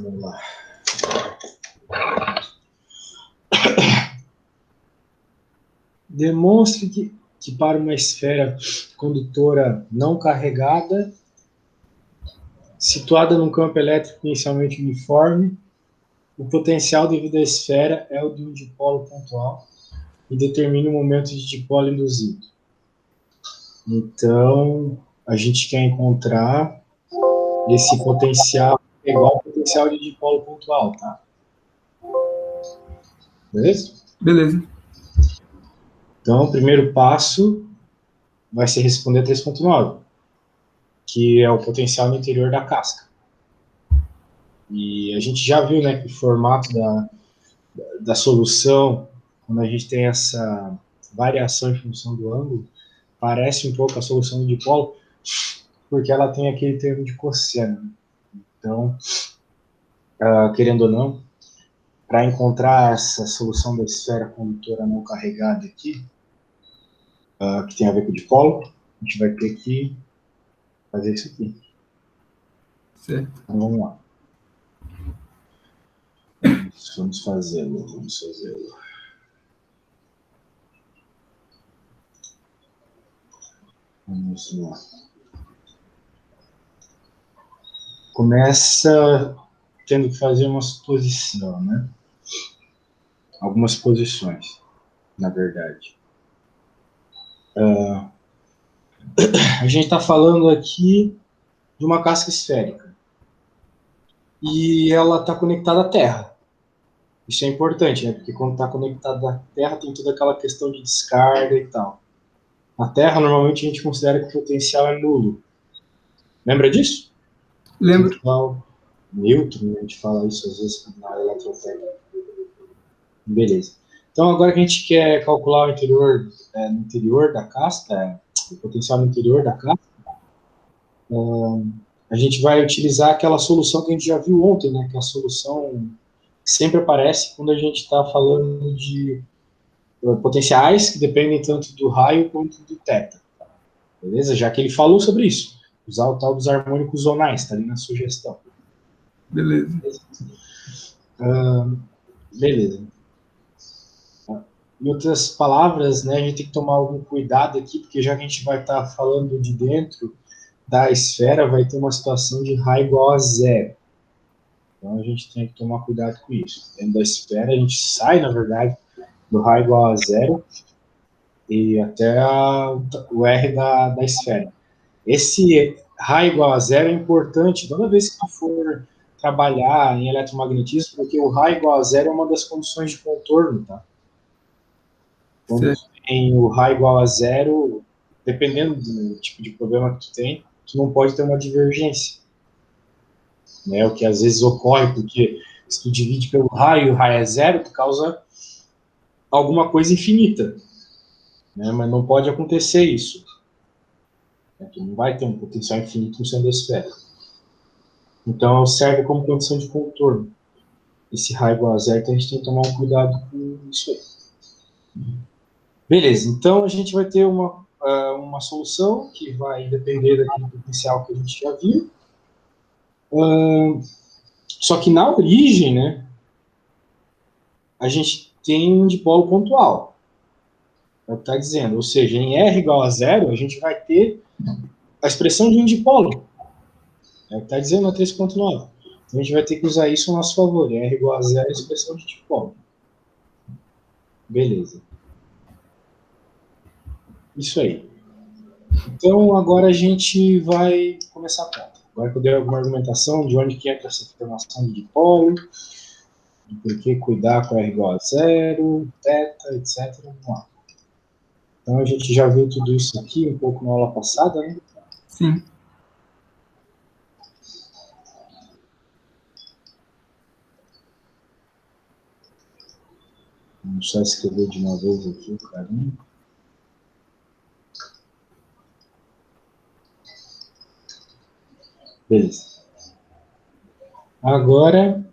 Vamos lá. Demonstre que para uma esfera condutora não carregada, situada num campo elétrico inicialmente uniforme, o potencial devido à esfera é o de um dipolo pontual e determina o momento de dipolo induzido. Então, a gente quer encontrar esse potencial igual ao potencial de dipolo pontual, tá? Beleza? Beleza. Então, o primeiro passo vai ser responder 3.9, que é o potencial no interior da casca. E a gente já viu, né, que o formato da solução, quando a gente tem essa variação em função do ângulo, parece um pouco a solução do dipolo, porque ela tem aquele termo de cosseno. Então, querendo ou não, para encontrar essa solução da esfera condutora não carregada aqui, que tem a ver com o dipolo, a gente vai ter que fazer isso aqui. Certo. Então, vamos lá. Vamos fazê-lo. Vamos lá. Começa tendo que fazer uma suposição, né? Algumas posições, na verdade. A gente está falando aqui de uma casca esférica. E ela está conectada à Terra. Isso é importante, né? Porque quando está conectada à Terra tem toda aquela questão de descarga e tal. Na Terra, normalmente, a gente considera que o potencial é nulo. Lembra disso? Lembro. Newton, a gente fala isso às vezes na área eletrotécnica. Beleza. Então, agora que a gente quer calcular o interior da casca, o potencial no interior da casca, a gente vai utilizar aquela solução que a gente já viu ontem, né? Que é a solução que sempre aparece quando a gente está falando de potenciais que dependem tanto do raio quanto do θ. Beleza? Já que ele falou sobre isso. Usar o tal dos harmônicos zonais, está ali na sugestão. Beleza. Beleza. Em outras palavras, né, a gente tem que tomar algum cuidado aqui, porque já que a gente vai estar falando de dentro da esfera, vai ter uma situação de raio igual a zero. Então a gente tem que tomar cuidado com isso. Dentro da esfera, a gente sai, na verdade, do raio igual a zero e até o R da esfera. Esse raio igual a zero é importante toda vez que tu for trabalhar em eletromagnetismo, porque o raio igual a zero é uma das condições de contorno, tá? Quando tu tem o raio igual a zero, dependendo do tipo de problema que tu tem, tu não pode ter uma divergência. Né? O que às vezes ocorre, porque se tu divide pelo raio e o raio é zero, tu causa alguma coisa infinita. Né? Mas não pode acontecer isso. Tu não vai ter um potencial infinito no centro da esfera. Então serve como condição de contorno. Esse raio igual a zero, então a gente tem que tomar um cuidado com isso aí. Beleza, então a gente vai ter uma solução que vai depender daquele potencial que a gente já viu. Só que na origem, né, a gente tem um dipolo pontual. É o que está dizendo. Ou seja, em R igual a zero, a gente vai ter a expressão de um dipolo. É o que está dizendo na 3.9. Então a gente vai ter que usar isso a nosso favor. R igual a zero é a expressão de dipolo. Beleza. Isso aí. Então agora a gente vai começar a conta. Agora que eu dei alguma argumentação de onde que entra essa formação de dipolo, de por que cuidar com R igual a zero, θ, etc. Vamos lá. Então a gente já viu tudo isso aqui um pouco na aula passada, né? Sim. Vamos só escrever de uma vez aqui, carinho. Beleza. Agora,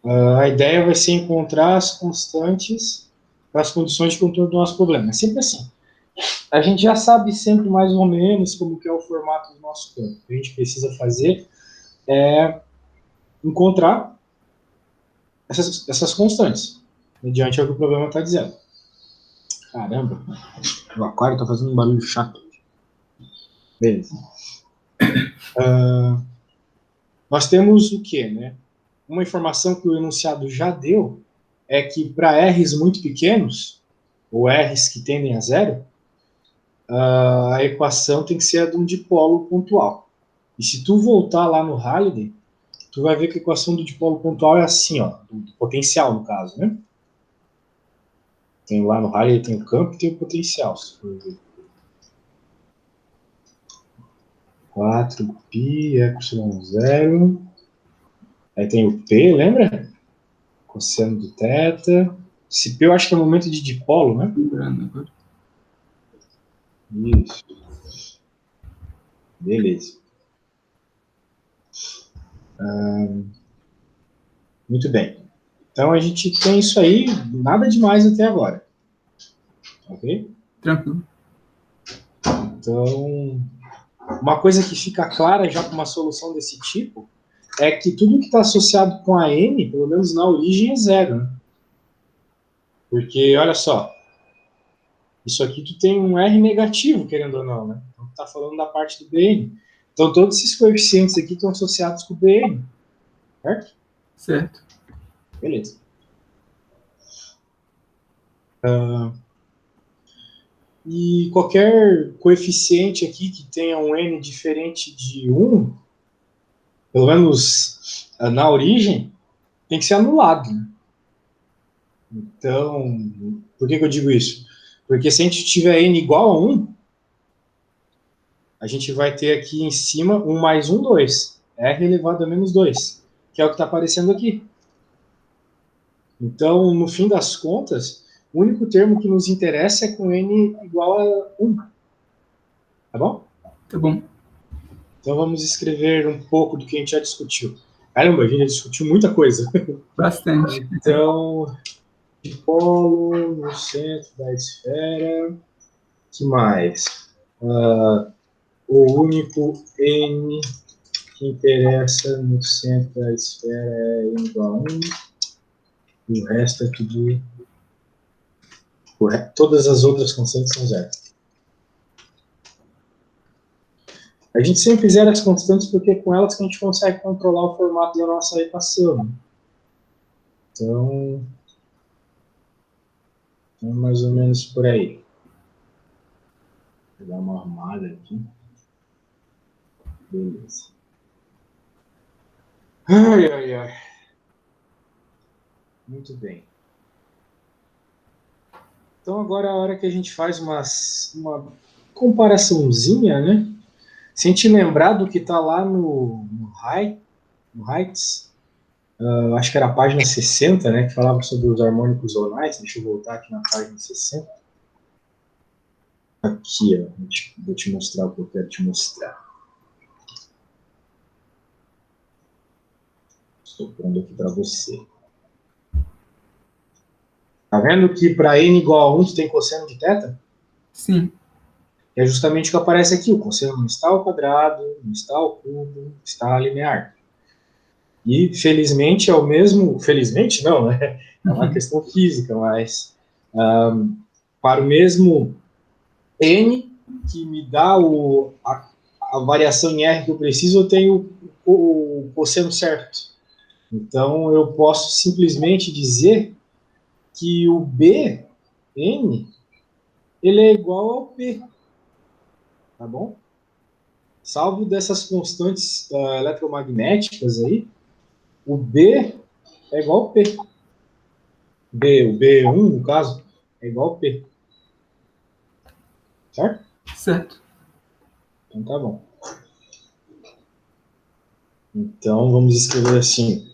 a ideia vai ser encontrar as constantes para as condições de contorno do nosso problema. É sempre assim. A gente já sabe sempre mais ou menos como que é o formato do nosso campo. O que a gente precisa fazer é encontrar essas constantes, mediante o que o problema está dizendo. Caramba, o aquário está fazendo um barulho chato. Beleza. Nós temos o quê, né? Uma informação que o enunciado já deu é que para R's muito pequenos, ou R's que tendem a zero, a equação tem que ser a de um dipolo pontual. E se tu voltar lá no Halliday, tu vai ver que a equação do dipolo pontual é assim, ó, do potencial, no caso, né? Tem lá no Halliday, tem o campo e tem o potencial, se for ver. 4π, ε0. Aí tem o P, lembra? Cosseno do θ. Esse P eu acho que é o momento de dipolo, né? Lembrando agora. Isso. Beleza. Muito bem. Então a gente tem isso aí, nada demais até agora. Ok? Tranquilo. Então, uma coisa que fica clara já com uma solução desse tipo é que tudo que está associado com a n, pelo menos na origem, é zero. Né? Porque, olha só, isso aqui tu tem um R negativo, querendo ou não, né? Então tu está falando da parte do Bn. Então todos esses coeficientes aqui estão associados com o Bn. Certo? Certo. Beleza. E qualquer coeficiente aqui que tenha um n diferente de 1, pelo menos na origem, tem que ser anulado. Né? Então, por que eu digo isso? Porque se a gente tiver n igual a 1, a gente vai ter aqui em cima 1 mais 1, 2. R elevado a menos 2, que é o que está aparecendo aqui. Então, no fim das contas, o único termo que nos interessa é com n igual a 1. Tá bom? Tá bom. Então vamos escrever um pouco do que a gente já discutiu. Caramba, a gente já discutiu muita coisa. Bastante. Então, dipolo no centro da esfera. Que mais? O único n que interessa no centro da esfera é n igual a 1. E o resto é tudo... Todas as outras constantes são zero. A gente sempre zera as constantes porque é com elas que a gente consegue controlar o formato da nossa equação. Então, é mais ou menos por aí. Vou dar uma arrumada aqui. Beleza. Ai, ai, ai. Muito bem. Então agora é a hora que a gente faz uma comparaçãozinha, né? Se a gente lembrar do que está lá no Heights, acho que era a página 60, né? Que falava sobre os harmônicos zonais. Deixa eu voltar aqui na página 60. Aqui, ó. Vou te mostrar o que eu quero te mostrar. Estou pondo aqui para você. Tá vendo que para n igual a 1 tu tem cosseno de θ? Sim. É justamente o que aparece aqui. O cosseno não está ao quadrado, não está ao cubo, está linear. E felizmente é o mesmo... Felizmente não, né? É uma questão física, mas para o mesmo n que me dá a variação em r que eu preciso, eu tenho o cosseno certo. Então eu posso simplesmente dizer que o Bn ele é igual ao P. Tá bom? Salvo dessas constantes eletromagnéticas aí, o B é igual ao P. O B1, no caso, é igual ao P. Certo? Certo. Então tá bom. Então vamos escrever assim.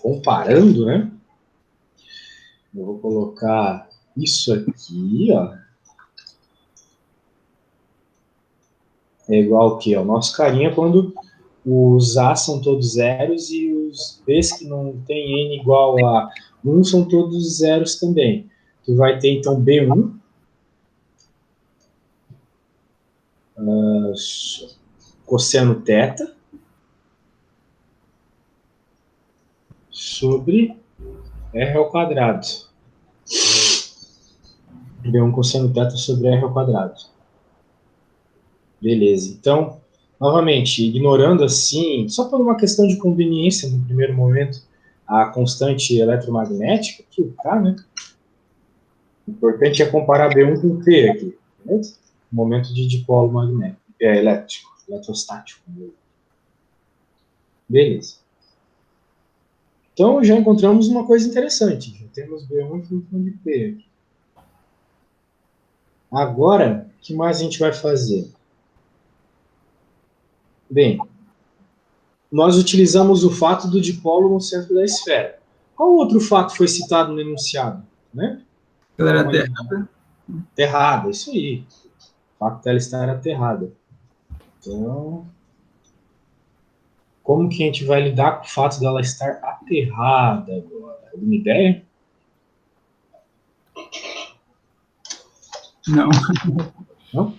Comparando, né? Eu vou colocar isso aqui, ó. É igual ao quê? O nosso carinha quando os A são todos zeros e os Bs que não tem n igual a 1 são todos zeros também. Tu vai ter, então, B1, cosseno θ, sobre R ao quadrado. B1 cosseno θ sobre R ao quadrado. Beleza. Então, novamente, ignorando assim, só por uma questão de conveniência no primeiro momento, a constante eletromagnética, que o K, né? O importante é comparar B1 com T aqui, beleza? Momento de dipolo magnético, elétrico, eletrostático. Beleza. Então, já encontramos uma coisa interessante. Já temos B1 em função de P aqui. Agora, o que mais a gente vai fazer? Bem, nós utilizamos o fato do dipolo no centro da esfera. Qual outro fato foi citado no enunciado? Né? Ela era aterrada. Aterrada, isso aí. O fato dela estar aterrada. Então, como que a gente vai lidar com o fato dela estar aterrada agora? Alguma ideia? Não. Não?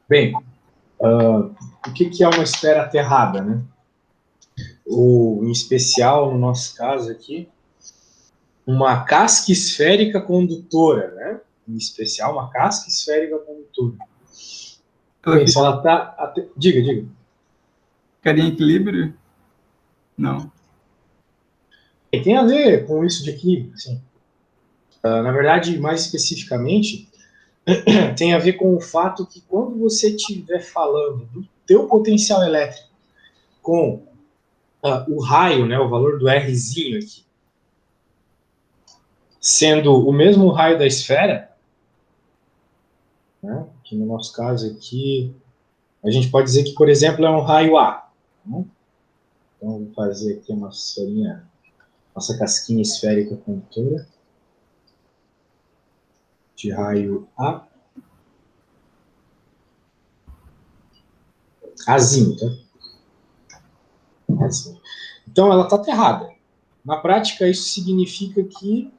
Bem, o que é uma esfera aterrada, né? Ou, em especial, no nosso caso aqui, uma casca esférica condutora, né? Em especial, uma casca esférica condutora. Bem, se ela está... Diga. Ficaria em equilíbrio? Não. Tem a ver com isso de equilíbrio, sim. Na verdade, mais especificamente, tem a ver com o fato que quando você estiver falando do teu potencial elétrico com o raio, né, o valor do Rzinho aqui, sendo o mesmo raio da esfera, né, que no nosso caso aqui, a gente pode dizer que, por exemplo, é um raio A. Né? Então, vou fazer aqui uma esferinha, nossa casquinha esférica condutora de raio A. Azinho, tá? Azinho. Então, ela está aterrada. Na prática, isso significa que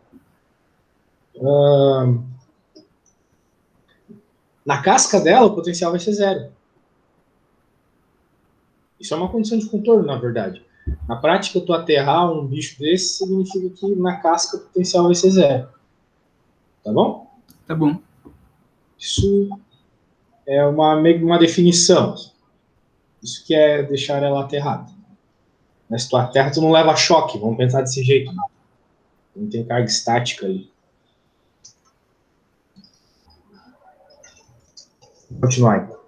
na casca dela o potencial vai ser zero. Isso é uma condição de contorno, na verdade. Na prática, tu aterrar um bicho desse significa que na casca o potencial vai ser zero. Tá bom? Tá bom. Isso é uma definição. Isso que é deixar ela aterrada. Mas se tu aterra, tu não leva choque. Vamos pensar desse jeito. Né? Não tem carga estática ali. Vou continuar então.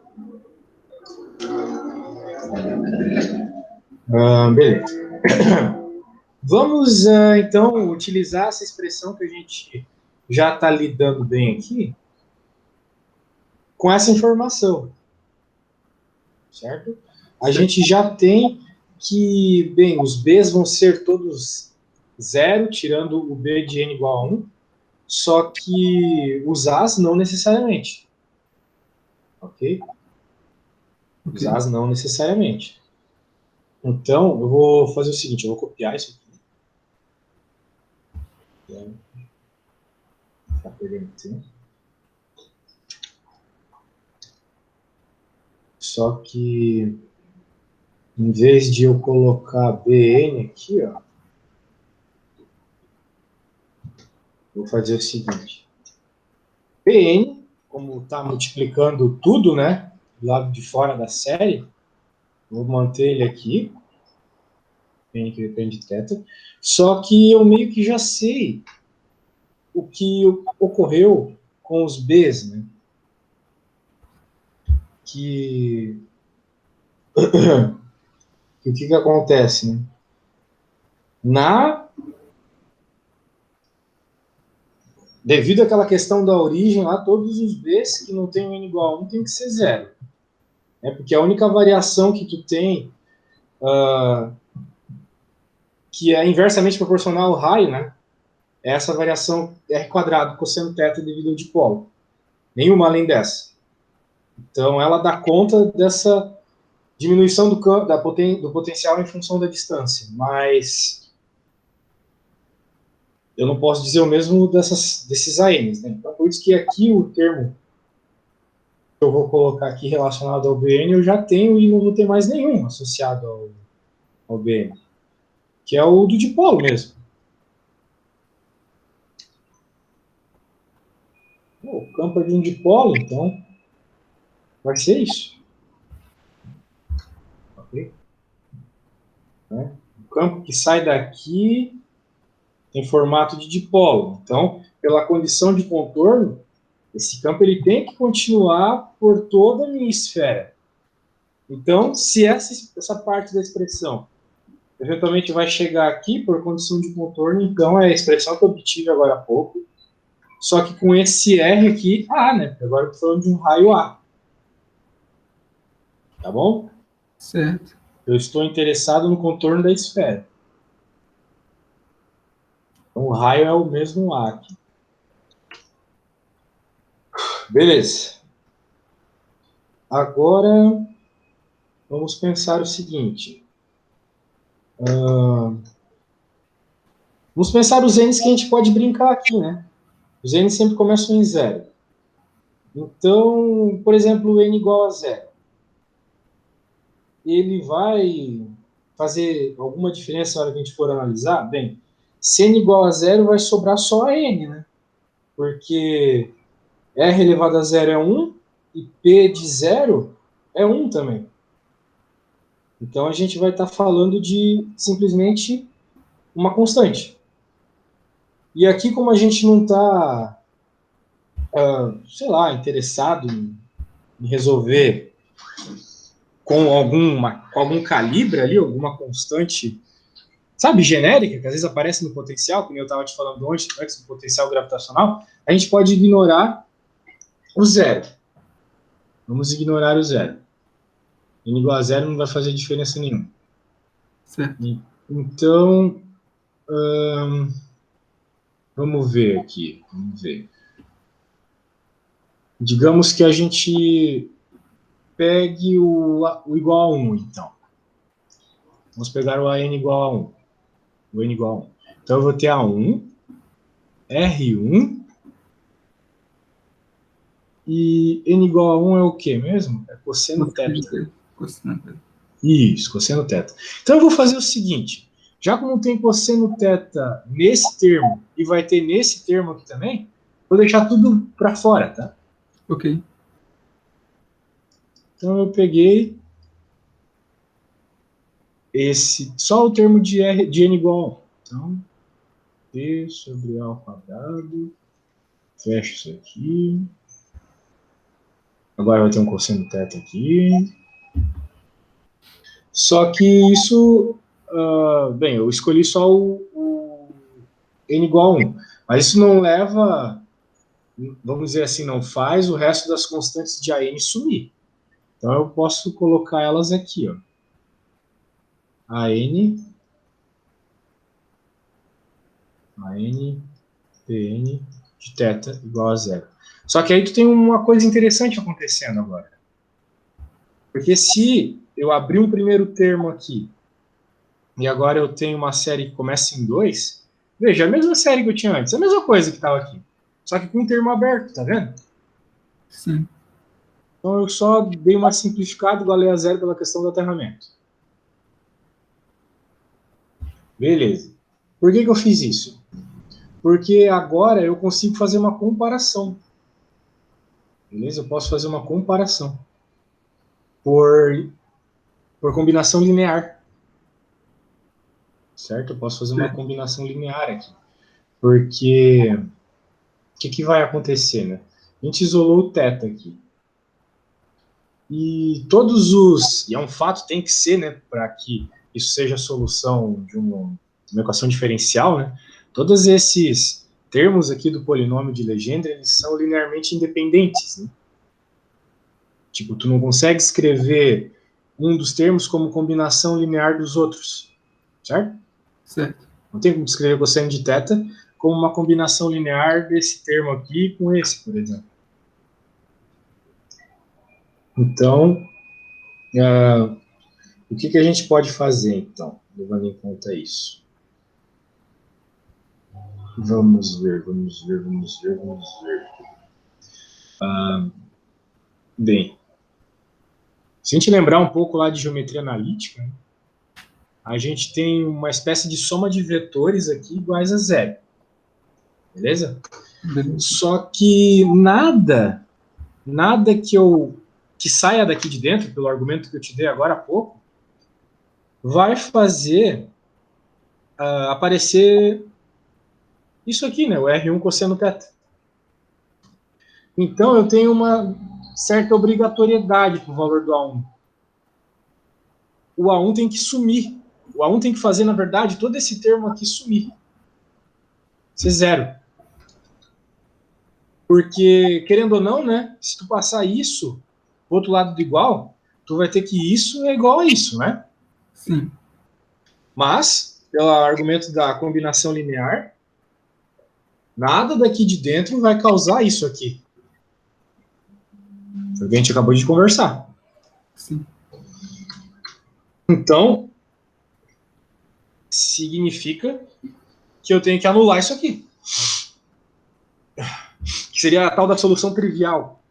Beleza. Vamos, então, utilizar essa expressão que a gente já está lidando bem aqui com essa informação. Certo? A gente já tem que, bem, os Bs vão ser todos zero, tirando o B de n igual a 1, só que os As não necessariamente. Ok? Os As não necessariamente. Então, eu vou fazer o seguinte, eu vou copiar isso aqui. Tá perdendo tempo. Só que, em vez de eu colocar Bn aqui, ó, vou fazer o seguinte. Bn, como está multiplicando tudo, né, do lado de fora da série, vou manter ele aqui, Bn que depende de θ, só que eu meio que já sei o que ocorreu com os Bs, né, que o que acontece, né? Devido àquela questão da origem lá, todos os Bs que não tem n igual a 1 tem que ser zero. Porque a única variação que tu tem, que é inversamente proporcional ao raio, né? É essa variação r quadrado cosseno θ devido ao dipolo. Nenhuma além dessa. Então, ela dá conta dessa diminuição do potencial em função da distância. Mas eu não posso dizer o mesmo desses ANs. Né? Então, por isso que aqui o termo que eu vou colocar aqui relacionado ao BN, eu já tenho e não vou ter mais nenhum associado ao BN. que é o do dipolo mesmo. O campo é de um dipolo, então vai ser isso. Ok? Né? O campo que sai daqui tem formato de dipolo. Então, pela condição de contorno, esse campo ele tem que continuar por toda a minha esfera. Então, se essa parte da expressão eventualmente vai chegar aqui por condição de contorno, então é a expressão que eu obtive agora há pouco, só que com esse R aqui, A, né? Agora eu estou falando de um raio A. Tá bom? Certo. Eu estou interessado no contorno da esfera. Então, o raio é o mesmo A aqui. Beleza. Agora, vamos pensar o seguinte. Vamos pensar os N's que a gente pode brincar aqui, né? Os N's sempre começam em zero. Então, por exemplo, o N igual a zero. Ele vai fazer alguma diferença na hora que a gente for analisar? Bem, se N igual a zero, vai sobrar só a N, né? Porque R elevado a zero é 1 e P de zero é 1 também. Então, a gente vai estar falando de simplesmente uma constante. E aqui, como a gente não está, sei lá, interessado em resolver com algum calibre ali, alguma constante, sabe, genérica, que às vezes aparece no potencial, como eu estava te falando antes do potencial gravitacional, a gente pode ignorar o zero. Vamos ignorar o zero. N igual a zero não vai fazer diferença nenhuma. Certo. Então, vamos ver aqui. Vamos ver. Digamos que a gente pegue o igual a 1, então. Vamos pegar o AN igual a 1. O N igual a 1. Então, eu vou ter A1, R1, e N igual a 1 é o que mesmo? É cosseno teta. Isso, cosseno teta. Então, eu vou fazer o seguinte. Já como tem cosseno teta nesse termo e vai ter nesse termo aqui também, vou deixar tudo para fora, tá? Ok. Então, eu peguei só o termo de N igual a 1. Então, T sobre A ao quadrado. Fecho isso aqui. Agora vai ter um cosseno teta aqui. Só que isso, bem, eu escolhi só o N igual a 1. Mas isso não leva, vamos dizer assim, não faz o resto das constantes de AN sumir. Então eu posso colocar elas aqui, ó. AN, PN de θ igual a zero. Só que aí tu tem uma coisa interessante acontecendo agora. Porque se eu abrir um primeiro termo aqui, e agora eu tenho uma série que começa em 2, veja, a mesma série que eu tinha antes, a mesma coisa que estava aqui. Só que com um termo aberto, tá vendo? Sim. Então eu só dei uma simplificada, igualei a zero pela questão do aterramento. Beleza. Por que eu fiz isso? Porque agora eu consigo fazer uma comparação. Beleza? Eu posso fazer uma comparação. Por combinação linear. Certo? Eu posso fazer uma combinação linear aqui. Porque o que vai acontecer, né? A gente isolou o θ aqui. E e é um fato, tem que ser, né, para que isso seja a solução de uma equação diferencial, né? Todos esses termos aqui do polinômio de Legendre, eles são linearmente independentes, né? Tipo, tu não consegue escrever um dos termos como combinação linear dos outros, certo? Certo. Não tem como escrever cosseno de θ como uma combinação linear desse termo aqui com esse, por exemplo. Então, o que a gente pode fazer, então, levando em conta isso? Vamos ver. Bem, se a gente lembrar um pouco lá de geometria analítica, né, a gente tem uma espécie de soma de vetores aqui iguais a zero. Beleza? Beleza. Só que nada que saia daqui de dentro, pelo argumento que eu te dei agora há pouco, vai fazer aparecer isso aqui, né? O R1 cosseno θ. Então, eu tenho uma certa obrigatoriedade para o valor do A1. O A1 tem que sumir. O A1 tem que fazer, na verdade, todo esse termo aqui sumir. Ser zero. Porque, querendo ou não, né? Se tu passar isso pro outro lado do igual, tu vai ter que isso é igual a isso, né? Sim. Mas, pelo argumento da combinação linear, nada daqui de dentro vai causar isso aqui. Foi o que a gente acabou de conversar. Sim. Então, significa que eu tenho que anular isso aqui. Que seria a tal da solução trivial.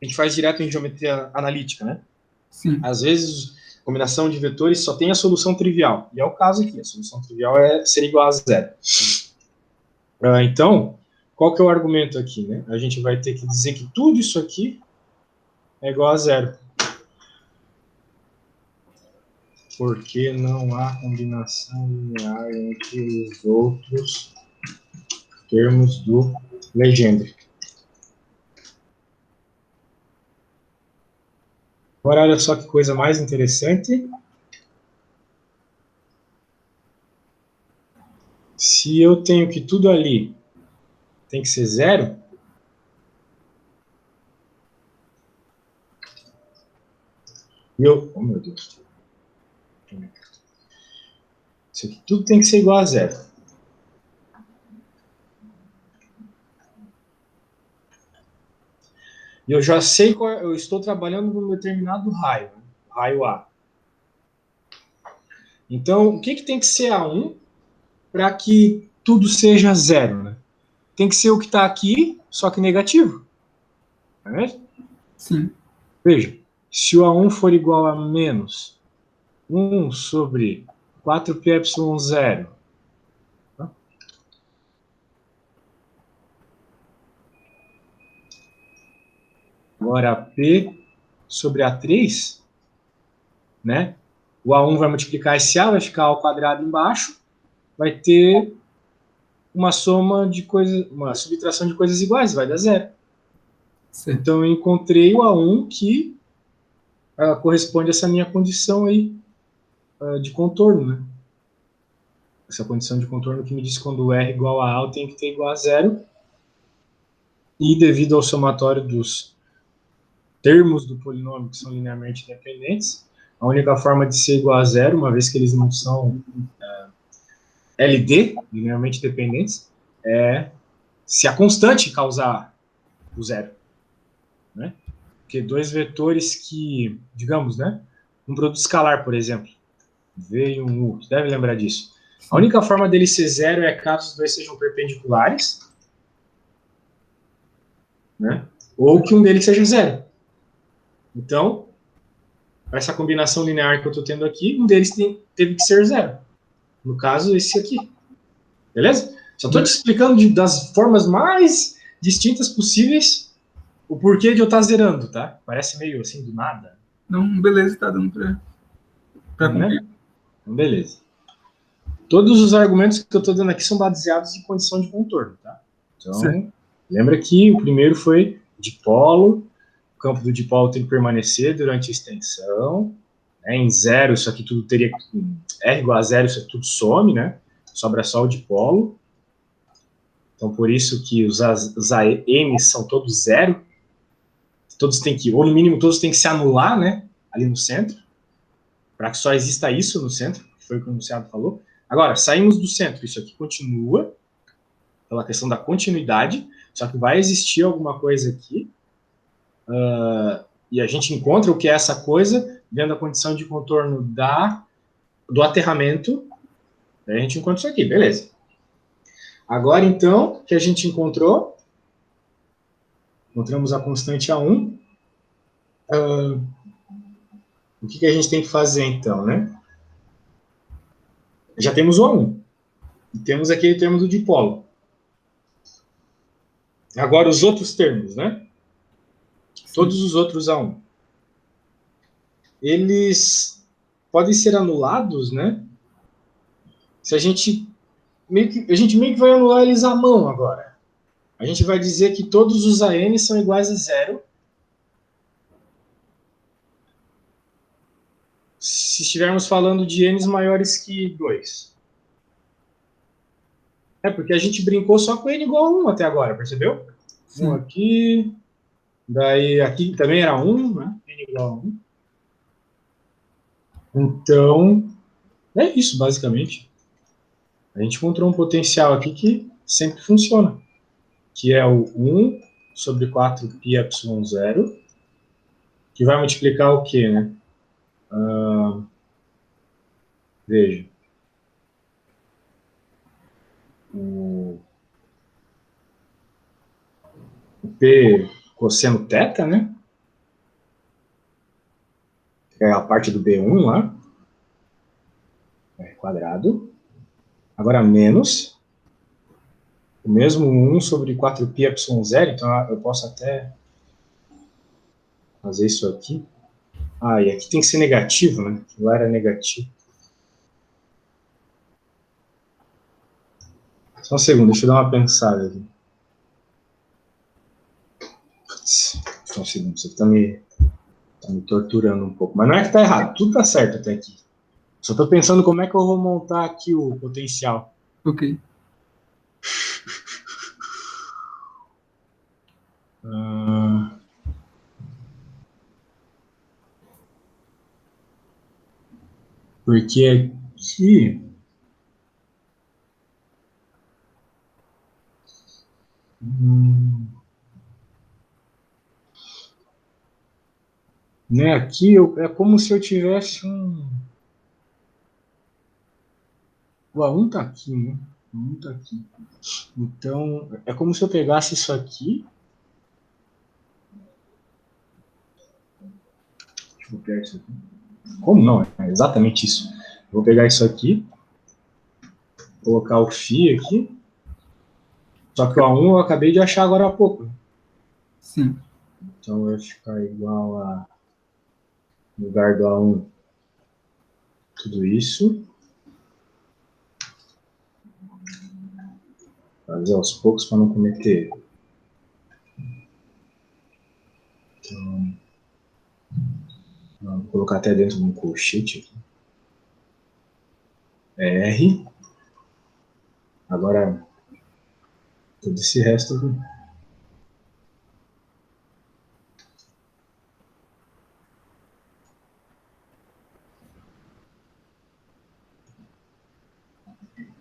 A gente faz direto em geometria analítica, né? Sim. Às vezes, combinação de vetores só tem a solução trivial. E é o caso aqui. A solução trivial seria igual a zero. Então, qual que é o argumento aqui, né? A gente vai ter que dizer que tudo isso aqui é igual a zero. Porque não há combinação linear entre os outros termos do Legendre. Agora, olha só que coisa mais interessante. Se eu tenho que tudo ali tem que ser zero, oh meu Deus, isso aqui tudo tem que ser igual a zero. E eu já sei qual, eu estou trabalhando com um determinado raio, né? Raio A. Então, o que tem que ser A1 para que tudo seja zero, né? Tem que ser o que está aqui, só que negativo. Não é mesmo? Sim. Veja, se o A1 for igual a menos 1 sobre 4πε0, tá? Agora P sobre A3, né? O A1 vai multiplicar esse A, vai ficar ao quadrado embaixo, vai ter uma soma de coisas, uma subtração de coisas iguais, vai dar zero. Certo. Então eu encontrei o A1 que corresponde a essa minha condição aí de contorno, né? Essa condição de contorno que me diz que quando R igual a A, eu tenho que ter igual a zero. E devido ao somatório dos termos do polinômio que são linearmente independentes, a única forma de ser igual a zero, uma vez que eles não são LD, linearmente dependentes, é se a constante causar o zero. Né? Porque dois vetores que, digamos, né, um produto escalar, por exemplo, V e um U, você deve lembrar disso. A única forma dele ser zero é caso os dois sejam perpendiculares, né? Ou que um deles seja zero. Então, para essa combinação linear que eu estou tendo aqui, um deles teve que ser zero. No caso, esse aqui. Beleza? Só estou te explicando das formas mais distintas possíveis o porquê de eu estar zerando, tá? Parece meio assim, do nada. Não, beleza, tá dando pra cumprir. Né? Então, beleza. Todos os argumentos que eu estou dando aqui são baseados em condição de contorno, tá? Então, Certo. lembra que o primeiro foi dipolo, o campo do dipolo tem que permanecer durante a extensão, né? Em zero, isso aqui tudo teria que... R igual a zero, isso aqui tudo some, né? Sobra só o dipolo. Então, por isso que os AMs são todos zero. Todos têm que, ou no mínimo, todos têm que se anular, né? Ali no centro, para que só exista isso no centro, que foi o que o enunciado falou. Agora, saímos do centro, isso aqui continua, pela questão da continuidade, só que vai existir alguma coisa aqui, e a gente encontra o que é essa coisa, vendo a condição de contorno do aterramento, a gente encontra isso aqui, beleza. Agora, então, que a gente encontramos a constante A1, o que a gente tem que fazer, então, né? Já temos o A1. E temos aquele termo do dipolo. Agora, os outros termos, né? Todos os outros A1. Eles podem ser anulados, né? Se a gente meio que vai anular eles à mão agora. A gente vai dizer que todos os AN são iguais a zero. Se estivermos falando de N's maiores que 2. Porque a gente brincou só com N igual a 1 até agora, percebeu? Sim. 1 aqui, daí aqui também era 1, né? N igual a 1. Então, é isso, basicamente. A gente encontrou um potencial aqui que sempre funciona, que é o 1 sobre 4πε0, que vai multiplicar o quê, né? Veja. O P cosseno θ, né? É a parte do B1 lá. Quadrado. Agora menos o mesmo 1 sobre 4πε0, então eu posso até fazer isso aqui. E aqui tem que ser negativo, né? Lá era negativo. Só um segundo, deixa eu dar uma pensada aqui. Só um segundo, você tá me torturando um pouco. Mas não é que tá errado, tudo tá certo até aqui. Só tô pensando como é que eu vou montar aqui o potencial. Ok. Porque aqui... Né, aqui é como se eu tivesse um... O A1 tá aqui, né? O A1 tá aqui. Então, é como se eu pegasse isso aqui. Deixa eu pegar isso aqui. Como não? É exatamente isso. Vou pegar isso aqui, colocar o φ aqui. Só que o A1 eu acabei de achar agora há pouco. Sim. Então vai ficar igual a... No lugar do A1, tudo isso. Fazer aos poucos para não cometer erro. Então, vou colocar até dentro de um colchete aqui. R. Agora, todo esse resto aqui.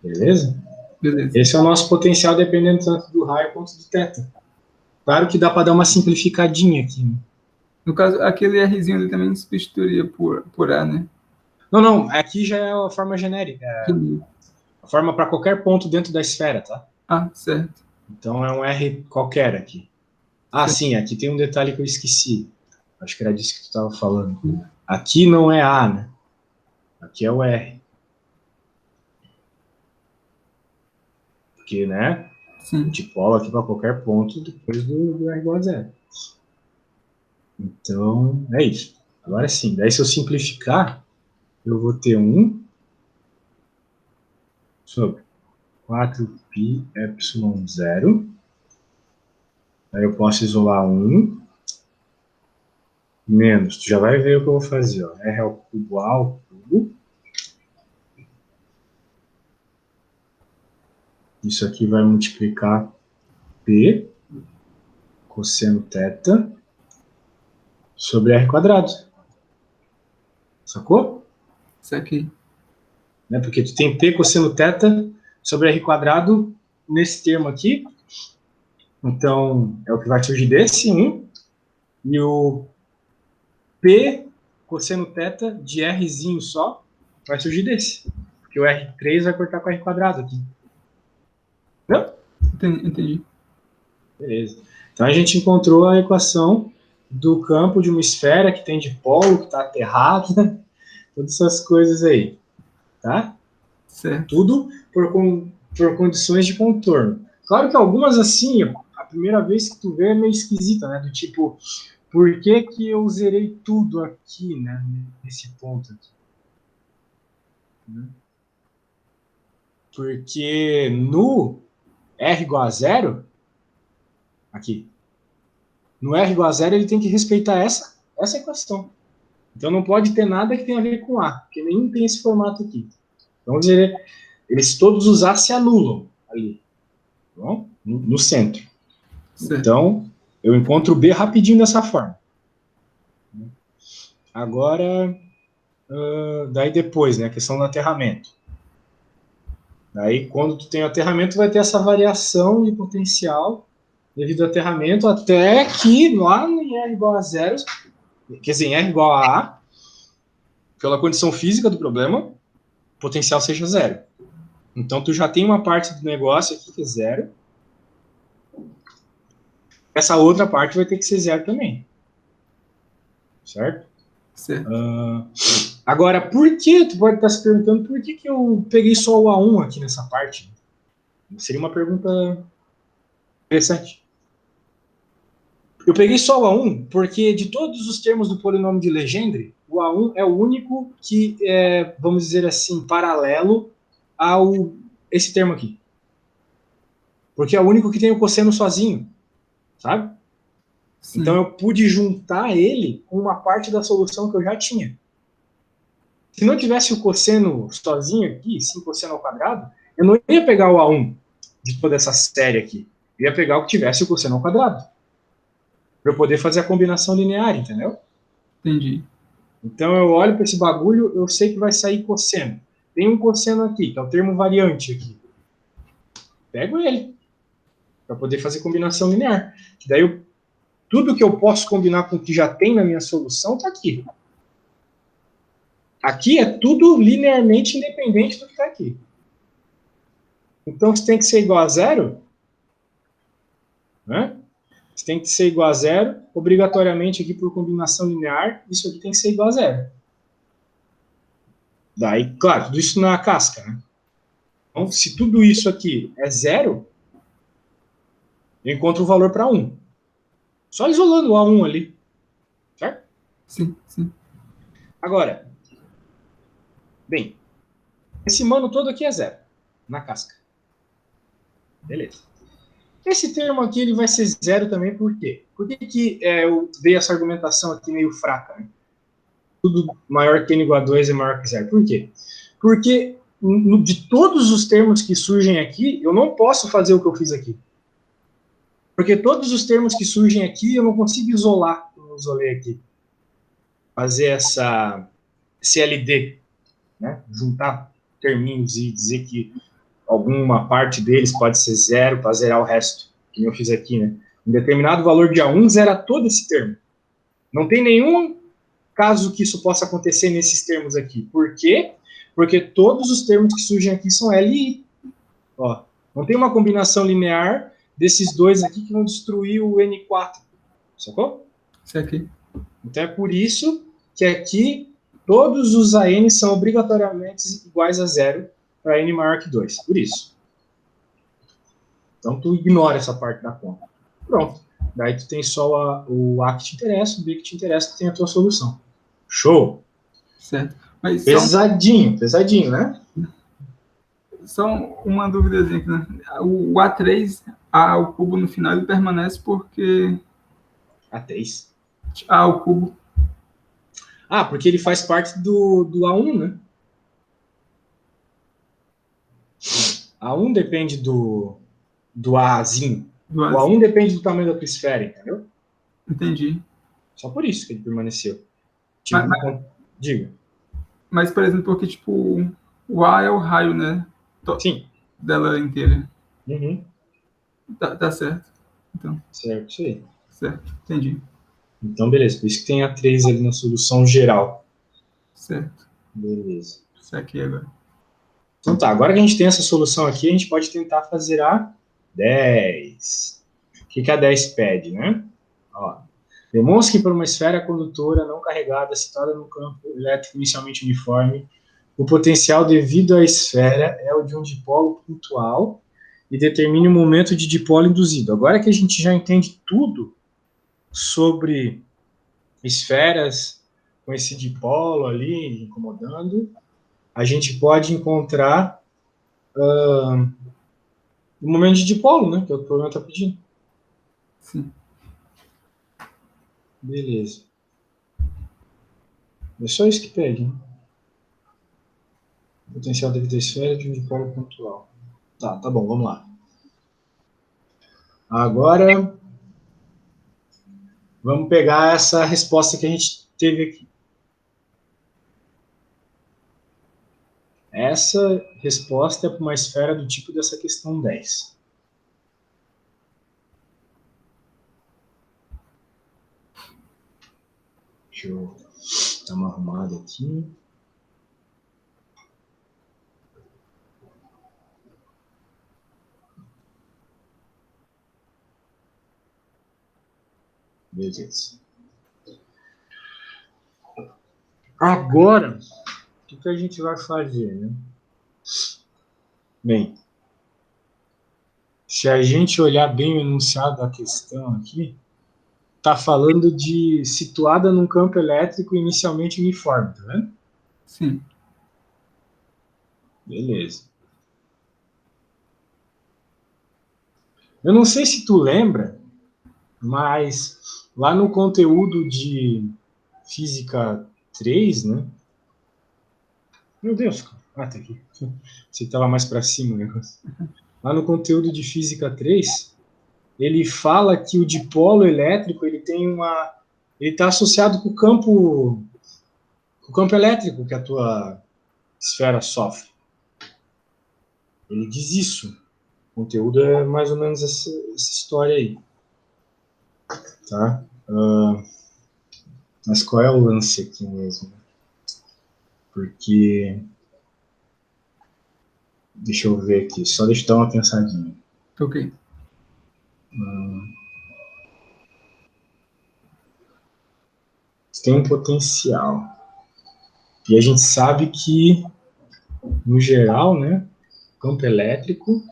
Beleza? Beleza. Esse é o nosso potencial dependendo tanto do raio quanto do θ. Claro que dá para dar uma simplificadinha aqui, né? No caso, aquele Rzinho ali também substituiria por A, né? Não, aqui já é a forma genérica. Entendi. A forma para qualquer ponto dentro da esfera, tá? Certo. Então é um R qualquer aqui. Sim, aqui tem um detalhe que eu esqueci. Acho que era disso que tu estava falando. Aqui não é A, né? Aqui é o R. Porque, né? Sim. O dipolo aqui para qualquer ponto depois do R igual a zero. Então, é isso. Agora sim. Daí se eu simplificar, eu vou ter 1 sobre 4πε0. Aí eu posso isolar 1 menos. Tu já vai ver o que eu vou fazer. Ó. R ao cubo A ao cubo. Isso aqui vai multiplicar P cosseno θ sobre R quadrado. Sacou? Isso aqui. Né? Porque tu tem P cosseno θ sobre R quadrado nesse termo aqui. Então, é o que vai surgir desse 1. E o P cosseno θ de Rzinho só vai surgir desse. Porque o R3 vai cortar com R quadrado aqui. Entendeu? Entendi. Beleza. Então a gente encontrou a equação do campo de uma esfera que tem dipolo, que está aterrada, todas essas coisas aí. Tá? Certo. Tudo por condições de contorno. Claro que algumas assim, a primeira vez que tu vê é meio esquisita, né? Do tipo, por que que eu zerei tudo aqui, né? Nesse ponto aqui. Porque no R igual a zero, aqui, no R igual a zero ele tem que respeitar essa equação. Então não pode ter nada que tenha a ver com A, porque nenhum tem esse formato aqui. Então eles todos os A se anulam ali, tá bom? No centro. Certo. Então eu encontro o B rapidinho dessa forma. Agora, daí depois, né, a questão do aterramento. Daí quando tu tem o aterramento vai ter essa variação de potencial devido ao aterramento até que lá em R igual a zero, quer dizer, em R igual a A, pela condição física do problema, o potencial seja zero. Então, tu já tem uma parte do negócio aqui que é zero. Essa outra parte vai ter que ser zero também. Certo? Certo. Agora, por que? Tu pode estar se perguntando por que eu peguei só o A1 aqui nessa parte? Seria uma pergunta interessante. Eu peguei só o A1 porque de todos os termos do polinômio de Legendre, o A1 é o único que é, vamos dizer assim, paralelo ao esse termo aqui. Porque é o único que tem o cosseno sozinho, sabe? Sim. Então eu pude juntar ele com uma parte da solução que eu já tinha. Se não tivesse o cosseno sozinho aqui, 5 cosseno ao quadrado, eu não ia pegar o A1 de toda essa série aqui. Eu ia pegar o que tivesse o cosseno ao quadrado. Para eu poder fazer a combinação linear, entendeu? Entendi. Então eu olho para esse bagulho, eu sei que vai sair cosseno. Tem um cosseno aqui, que é o termo variante aqui. Pego ele para poder fazer combinação linear. Daí tudo que eu posso combinar com o que já tem na minha solução está aqui. Aqui é tudo linearmente independente do que está aqui. Então, se tem que ser igual a zero, né? Se tem que ser igual a zero, obrigatoriamente aqui por combinação linear, isso aqui tem que ser igual a zero. Daí, claro, tudo isso na casca, né? Então, se tudo isso aqui é zero, eu encontro o valor para 1. Só isolando o A1 ali. Certo? Sim, sim. Agora, bem, esse mano todo aqui é zero, na casca. Beleza. Esse termo aqui ele vai ser zero também, por quê? Por que eu dei essa argumentação aqui meio fraca, né? Tudo maior que n igual a 2 é maior que zero. Por quê? Porque de todos os termos que surgem aqui, eu não posso fazer o que eu fiz aqui. Porque todos os termos que surgem aqui, eu não consigo isolar, como eu isolei aqui. Fazer essa CLD, né? Juntar terminhos e dizer que alguma parte deles pode ser zero para zerar o resto, que eu fiz aqui, né? Um determinado valor de A1 zera todo esse termo. Não tem nenhum caso que isso possa acontecer nesses termos aqui. Por quê? Porque todos os termos que surgem aqui são L e I. Ó, não tem uma combinação linear desses dois aqui que vão destruir o N4. Sacou? Isso aqui. Então é por isso que aqui todos os AN são obrigatoriamente iguais a zero para N maior que 2. Por isso. Então tu ignora essa parte da conta. Pronto. Daí tu tem só o A que te interessa, o B que te interessa, tu tem a tua solução. Show! Certo. Mas pesadinho, né? Só uma dúvidazinha aqui, né? O A3, A ao cubo no final, ele permanece porque... A3. A ao cubo. Ah, porque ele faz parte do A1, né? A1 depende do Azinho. O A1 depende do tamanho da tua esfera, entendeu? Entendi. Só por isso que ele permaneceu. Tipo, diga. Mas, por exemplo, porque, tipo, o A é o raio, né? Sim. Dela inteira. Uhum. Tá certo. Então. Certo, isso aí. Certo, entendi. Então, beleza. Por isso que tem A3 ali na solução geral. Certo. Beleza. Isso aqui agora. Então tá, agora que a gente tem essa solução aqui, a gente pode tentar fazer a 10. O que a 10 pede, né? Ó, demonstre que por uma esfera condutora não carregada situada no campo elétrico inicialmente uniforme, o potencial devido à esfera é o de um dipolo pontual e determine o momento de dipolo induzido. Agora que a gente já entende tudo sobre esferas com esse dipolo ali incomodando, a gente pode encontrar o momento de dipolo, né? Que é o que o problema está pedindo. Sim. Beleza. É só isso que pede, né? Potencial devido à esfera de um dipolo pontual. Tá bom, vamos lá. Agora, vamos pegar essa resposta que a gente teve aqui. Essa resposta é para uma esfera do tipo dessa questão 10. Deixa eu dar uma arrumada aqui. Beleza. Agora, o que a gente vai fazer, né? Bem, se a gente olhar bem o enunciado da questão aqui, está falando de situada num campo elétrico inicialmente uniforme, tá vendo? Sim. Beleza. Eu não sei se tu lembra, mas lá no conteúdo de Física 3, né? Meu Deus, tá aqui. Você estava mais para cima o negócio. Lá no conteúdo de Física 3, ele fala que o dipolo elétrico ele está associado com o campo elétrico que a tua esfera sofre. Ele diz isso. O conteúdo é mais ou menos essa história aí. Tá? Mas qual é o lance aqui mesmo? Porque... Deixa eu ver aqui. Só deixa eu dar uma pensadinha. Ok. Tem um potencial. E a gente sabe que, no geral, né, campo elétrico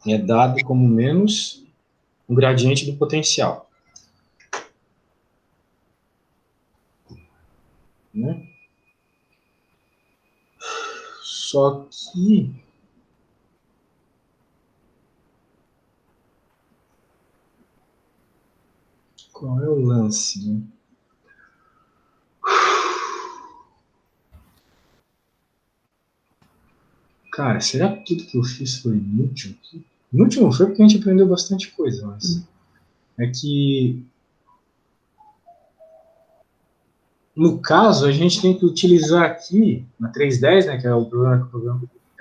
é dado como menos um gradiente do potencial. Né? Só que qual é o lance, né? Cara, será que tudo que eu fiz foi inútil? Inútil não foi porque a gente aprendeu bastante coisa, mas é que no caso a gente tem que utilizar aqui na 310, né, que é o programa,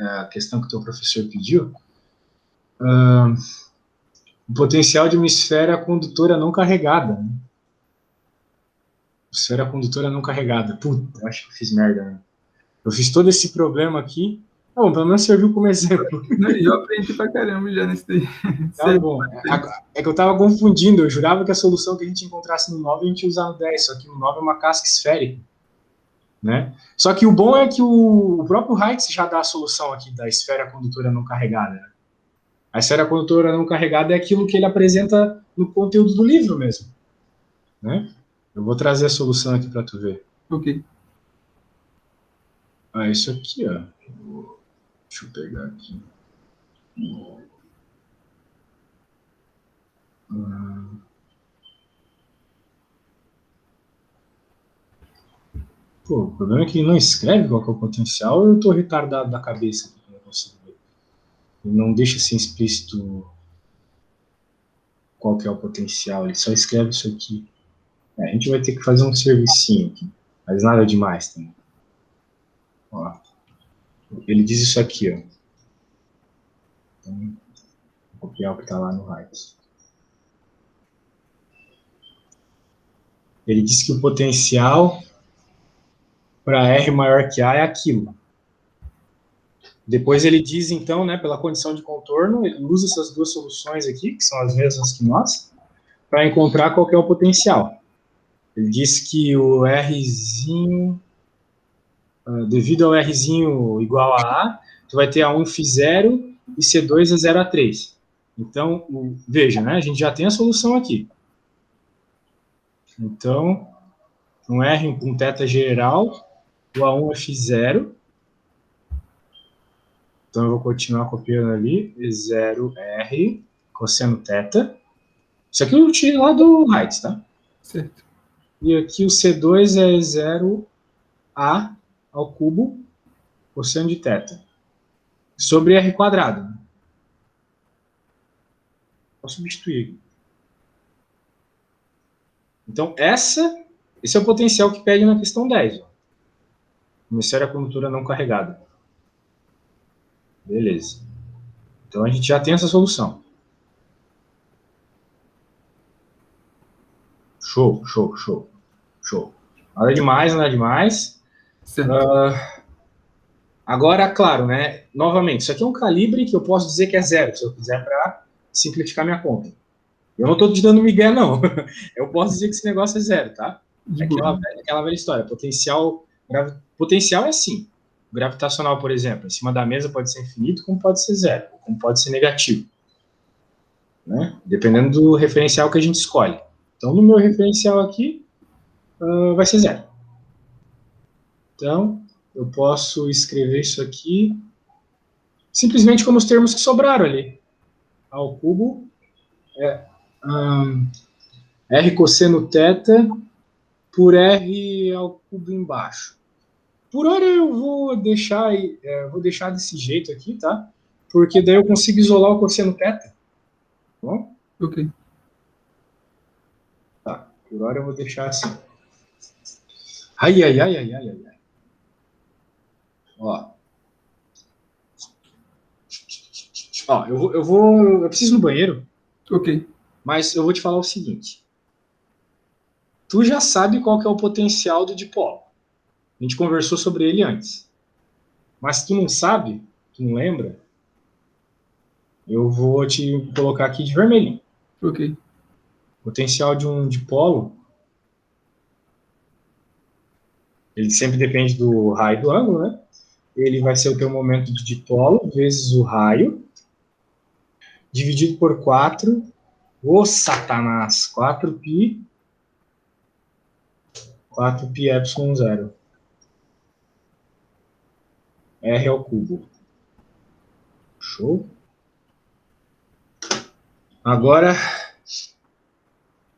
a questão que o teu professor pediu, o potencial de uma esfera condutora não carregada. Né? Esfera condutora não carregada. Puta, acho que eu fiz merda. Né? Eu fiz todo esse problema aqui. Bom, pelo menos serviu como exemplo. Eu aprendi pra caramba já nesse daí. Tá bom. É que eu tava confundindo. Eu jurava que a solução que a gente encontrasse no 9 a gente ia usar no 10. Só que no 9 é uma casca esférica. Né? Só que o bom é que o próprio Heitz já dá a solução aqui da esfera condutora não carregada. Né? A esfera condutora não carregada é aquilo que ele apresenta no conteúdo do livro mesmo. Né? Eu vou trazer a solução aqui para tu ver. Ok. Isso aqui, ó. Deixa eu pegar aqui. Pô, o problema é que ele não escreve qual que é o potencial, ou eu tô retardado da cabeça aqui, não consigo ver. Ele não deixa assim explícito qual que é o potencial, ele só escreve isso aqui. A gente vai ter que fazer um servicinho aqui, mas nada demais também. Ó, ele diz isso aqui, ó. Então, vou copiar o que está lá no Heights. Ele diz que o potencial para R maior que A é aquilo. Depois ele diz, então, né, pela condição de contorno, ele usa essas duas soluções aqui, que são as mesmas que nós, para encontrar qual que é o potencial. Ele diz que o Rzinho devido ao Rzinho igual a A, tu vai ter A1 φ 0 e C2 é 0 a 3. Então, veja, né? A gente já tem a solução aqui. Então, um R com θ geral, o A1 é φ 0. Então, eu vou continuar copiando ali, 0R, cosseno θ. Isso aqui eu tirei lá do Heights, tá? Certo. E aqui o C2 é 0A ao cubo, cosseno de θ. Sobre R quadrado. Vou substituir aqui. Então, esse é o potencial que pede na questão 10. Ó. Hemisfério a condutora não carregada. Beleza. Então, a gente já tem essa solução. Show, show, show, show. Nada demais, nada demais. Agora, claro, né? Novamente, isso aqui é um calibre que eu posso dizer que é 0, se eu quiser, para simplificar minha conta. Eu não estou te dando migué, não. Eu posso dizer que esse negócio é 0, tá? É aquela velha história. Potencial é assim. O gravitacional, por exemplo, em cima da mesa pode ser infinito, como pode ser 0, como pode ser negativo. Né? Dependendo do referencial que a gente escolhe. Então, no meu referencial aqui, vai ser 0. Então, eu posso escrever isso aqui simplesmente como os termos que sobraram ali. A ao cubo é R cosseno θ por R ao cubo embaixo. Por hora eu vou deixar desse jeito aqui, tá? Porque daí eu consigo isolar o cosseno θ. Tá bom? Ok. Tá. Por hora eu vou deixar assim. Ai, ai, ai, ai, ai, ai. Ó. Ó, eu preciso ir no banheiro. Ok. Mas eu vou te falar o seguinte. Tu já sabe qual que é o potencial do dipolo. A gente conversou sobre ele antes. Mas se tu não sabe, tu não lembra, eu vou te colocar aqui de vermelhinho. Ok. O potencial de um dipolo, ele sempre depende do raio do ângulo, né? Ele vai ser o teu momento de dipolo vezes o raio, dividido por 4. Ô, satanás! 4π. 4π epsilon 0. R ao cubo. Show? Agora,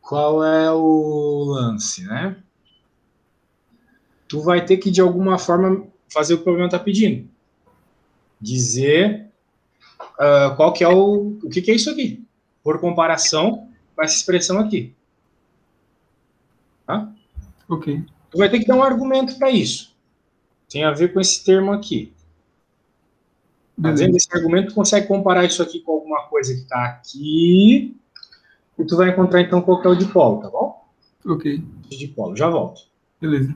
qual é o lance, né? Tu vai ter que, de alguma forma, fazer o que o problema está pedindo. Dizer qual que é o que é isso aqui, por comparação com essa expressão aqui. Tá? Ok. Tu vai ter que dar um argumento para isso. Tem a ver com esse termo aqui. Tá vendo? Esse argumento tu consegue comparar isso aqui com alguma coisa que está aqui e tu vai encontrar então qual que é o dipolo, tá bom? Ok. Dipolo, já volto. Beleza.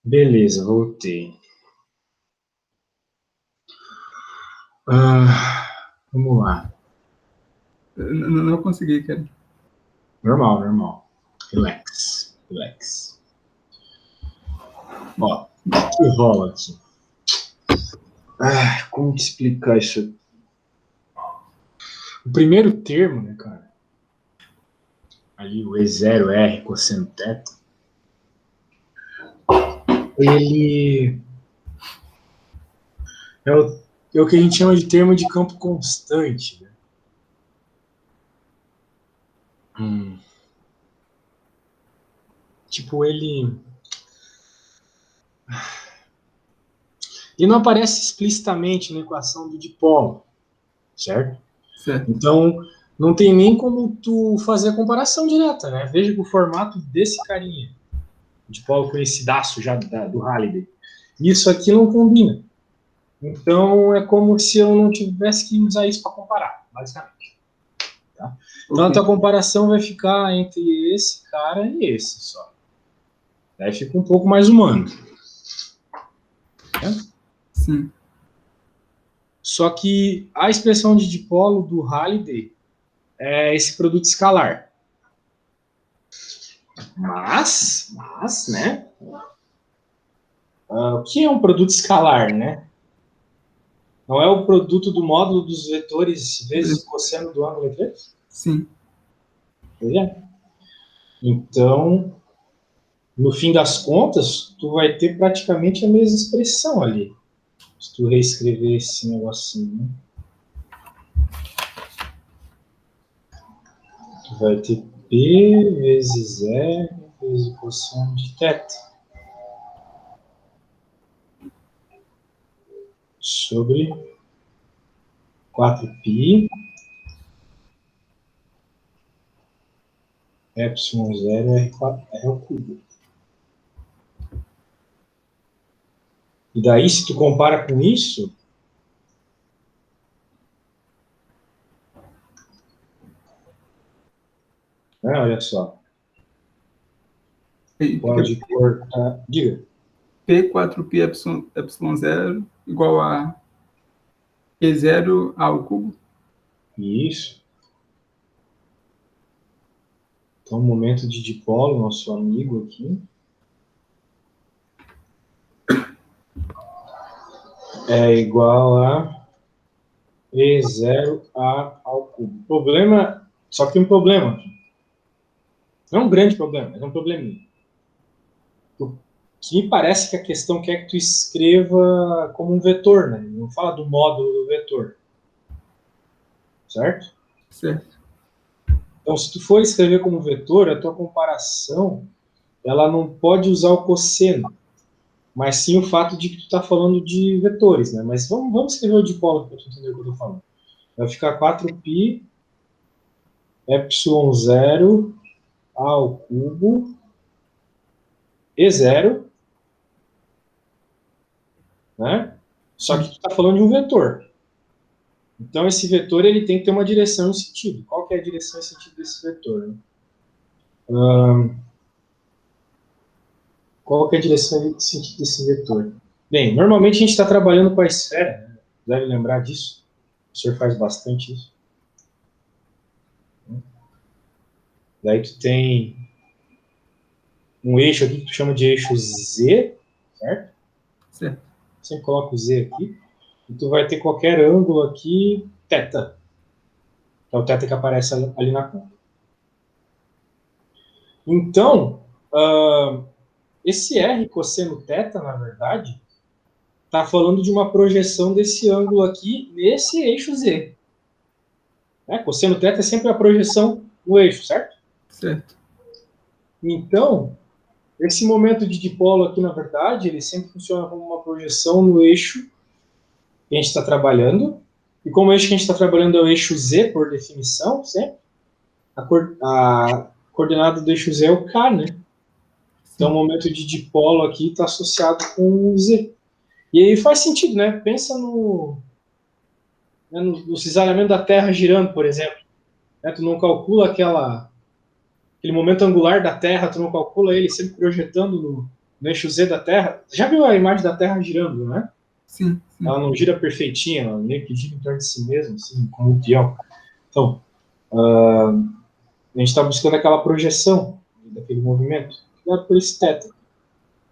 Beleza, voltei. Vamos lá. Não consegui, cara. Normal. Relax. Ó, o que rola aqui? Como te explicar isso aqui? O primeiro termo, né, cara? Ali o E0R cosseno θ. Ele é o que a gente chama de termo de campo constante, né? Tipo, ele não aparece explicitamente na equação do dipolo, certo? Certo. Então, não tem nem como tu fazer a comparação direta, né? Veja que o formato desse carinha, dipolo conhecidaço já do Halliday, isso aqui não combina. Então, é como se eu não tivesse que usar isso para comparar, basicamente. Tá? Então, a tua comparação vai ficar entre esse cara e esse só. Aí fica um pouco mais humano. Né? Sim. Só que a expressão de dipolo do Halliday é esse produto escalar. Mas, né? O que é um produto escalar, né? Não é o produto do módulo dos vetores vezes o cosseno do ângulo aqui? Sim. Então, no fim das contas, tu vai ter praticamente a mesma expressão ali. Se tu reescrever esse negocinho, né? Tu vai ter P vezes R vezes o cosseno de θ. Sobre 4π ε0 R ao cubo. E daí, se tu compara com isso, né, olha só. Pode cortar. Diga. P4π ε0 igual a E0 ao cubo? Isso. Então, momento de dipolo, nosso amigo aqui. É igual a E0A ao cubo. Problema, só que tem um problema. Não é um grande problema, mas é um probleminha. Que me parece que a questão quer que tu escreva como um vetor, né? Não fala do módulo do vetor. Certo? Certo. Então, se tu for escrever como vetor, a tua comparação ela não pode usar o cosseno, mas sim o fato de que tu está falando de vetores, né? Mas vamos escrever o dipolo para tu entender o que eu estou falando. Vai ficar 4π ε0 ao cubo E0, né? Só que tu está falando de um vetor. Então, esse vetor ele tem que ter uma direção e um sentido. Qual que é a direção e sentido desse vetor? Né? Qual que é a direção e sentido desse vetor? Bem, normalmente a gente está trabalhando com a esfera, né? Deve lembrar disso. O senhor faz bastante isso. Daí tu tem um eixo aqui que tu chama de eixo Z, certo? Certo. Sempre coloca o Z aqui. E tu vai ter qualquer ângulo aqui, θ. Que é o θ que aparece ali na conta. Então, esse R cosseno θ, na verdade, está falando de uma projeção desse ângulo aqui nesse eixo Z. Né? Cosseno θ é sempre a projeção no eixo, certo? Certo. Então, esse momento de dipolo aqui, na verdade, ele sempre funciona como uma projeção no eixo que a gente está trabalhando. E como o eixo que a gente está trabalhando é o eixo Z, por definição, sempre, a coordenada do eixo Z é o K, né? Então, o momento de dipolo aqui está associado com o Z. E aí faz sentido, né? Pensa no cisalhamento da Terra girando, por exemplo. Né? Tu não calcula aquele momento angular da Terra, tu não calcula ele sempre projetando no eixo Z da Terra. Já viu a imagem da Terra girando, né? Sim, Ela sim. não gira perfeitinha, ela meio que gira em torno de si mesma, assim, como um peão. Então, a gente está buscando aquela projeção daquele movimento, criado por esse θ.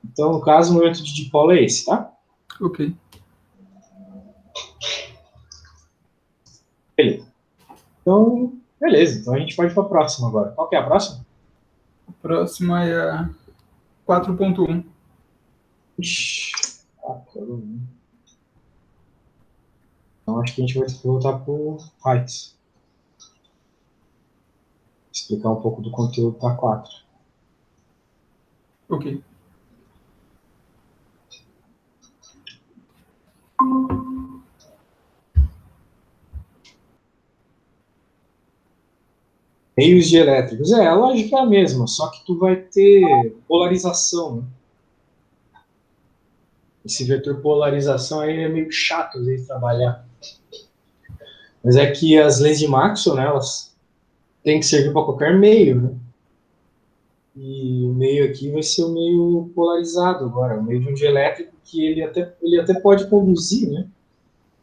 Então, no caso, o momento de dipolo é esse, tá? Ok. Beleza. Então, beleza. Então a gente pode ir para a próxima agora. Qual que é a próxima? A próxima é a 4.1. Ixi, caramba. Então acho que a gente vai ter que voltar para o Heights. Explicar um pouco do conteúdo da 4. Ok. Meios de elétricos. A lógica é a mesma, só que tu vai ter polarização, né? Esse vetor polarização aí é meio chato às vezes de trabalhar. Mas é que as leis de Maxwell, né, elas têm que servir para qualquer meio, né? E o meio aqui vai ser o meio polarizado agora, o meio de um dielétrico que ele até pode conduzir, né?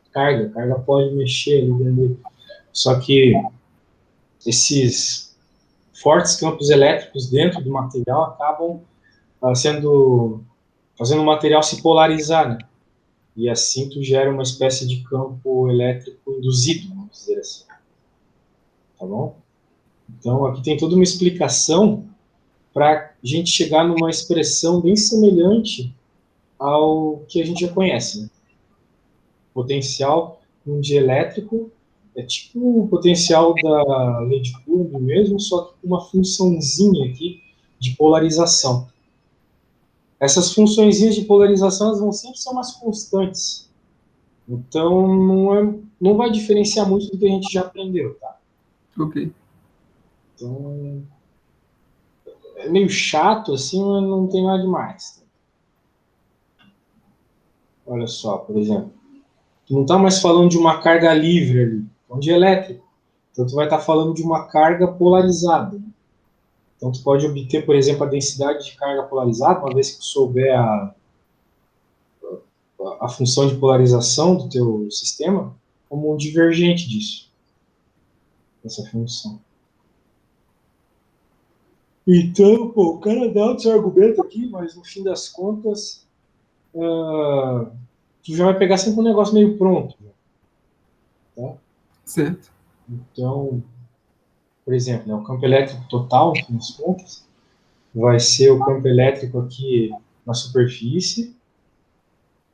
A carga pode mexer ali dentro. Só que esses fortes campos elétricos dentro do material acabam fazendo o material se polarizar, né? E assim tu gera uma espécie de campo elétrico induzido, vamos dizer assim, tá bom? Então aqui tem toda uma explicação para a gente chegar numa expressão bem semelhante ao que a gente já conhece, né? Potencial um dielétrico é tipo o potencial da lei de Coulomb mesmo, só que com uma funçãozinha aqui de polarização. Essas funçõezinhas de polarização elas vão sempre ser umas constantes. Então não vai diferenciar muito do que a gente já aprendeu, tá? Ok. Então é meio chato assim, mas não tem nada demais. Olha só, por exemplo, tu não está mais falando de uma carga livre ali, é um dielétrico. Então tu vai estar falando de uma carga polarizada. Então tu pode obter, por exemplo, a densidade de carga polarizada, uma vez que tu souber a função de polarização do teu sistema, como um divergente disso, essa função. Então, pô, o cara dá outro argumento aqui, mas no fim das contas, tu já vai pegar sempre um negócio meio pronto. Tá? Certo. Então, por exemplo, né, o campo elétrico total, no fim das contas, vai ser o campo elétrico aqui na superfície,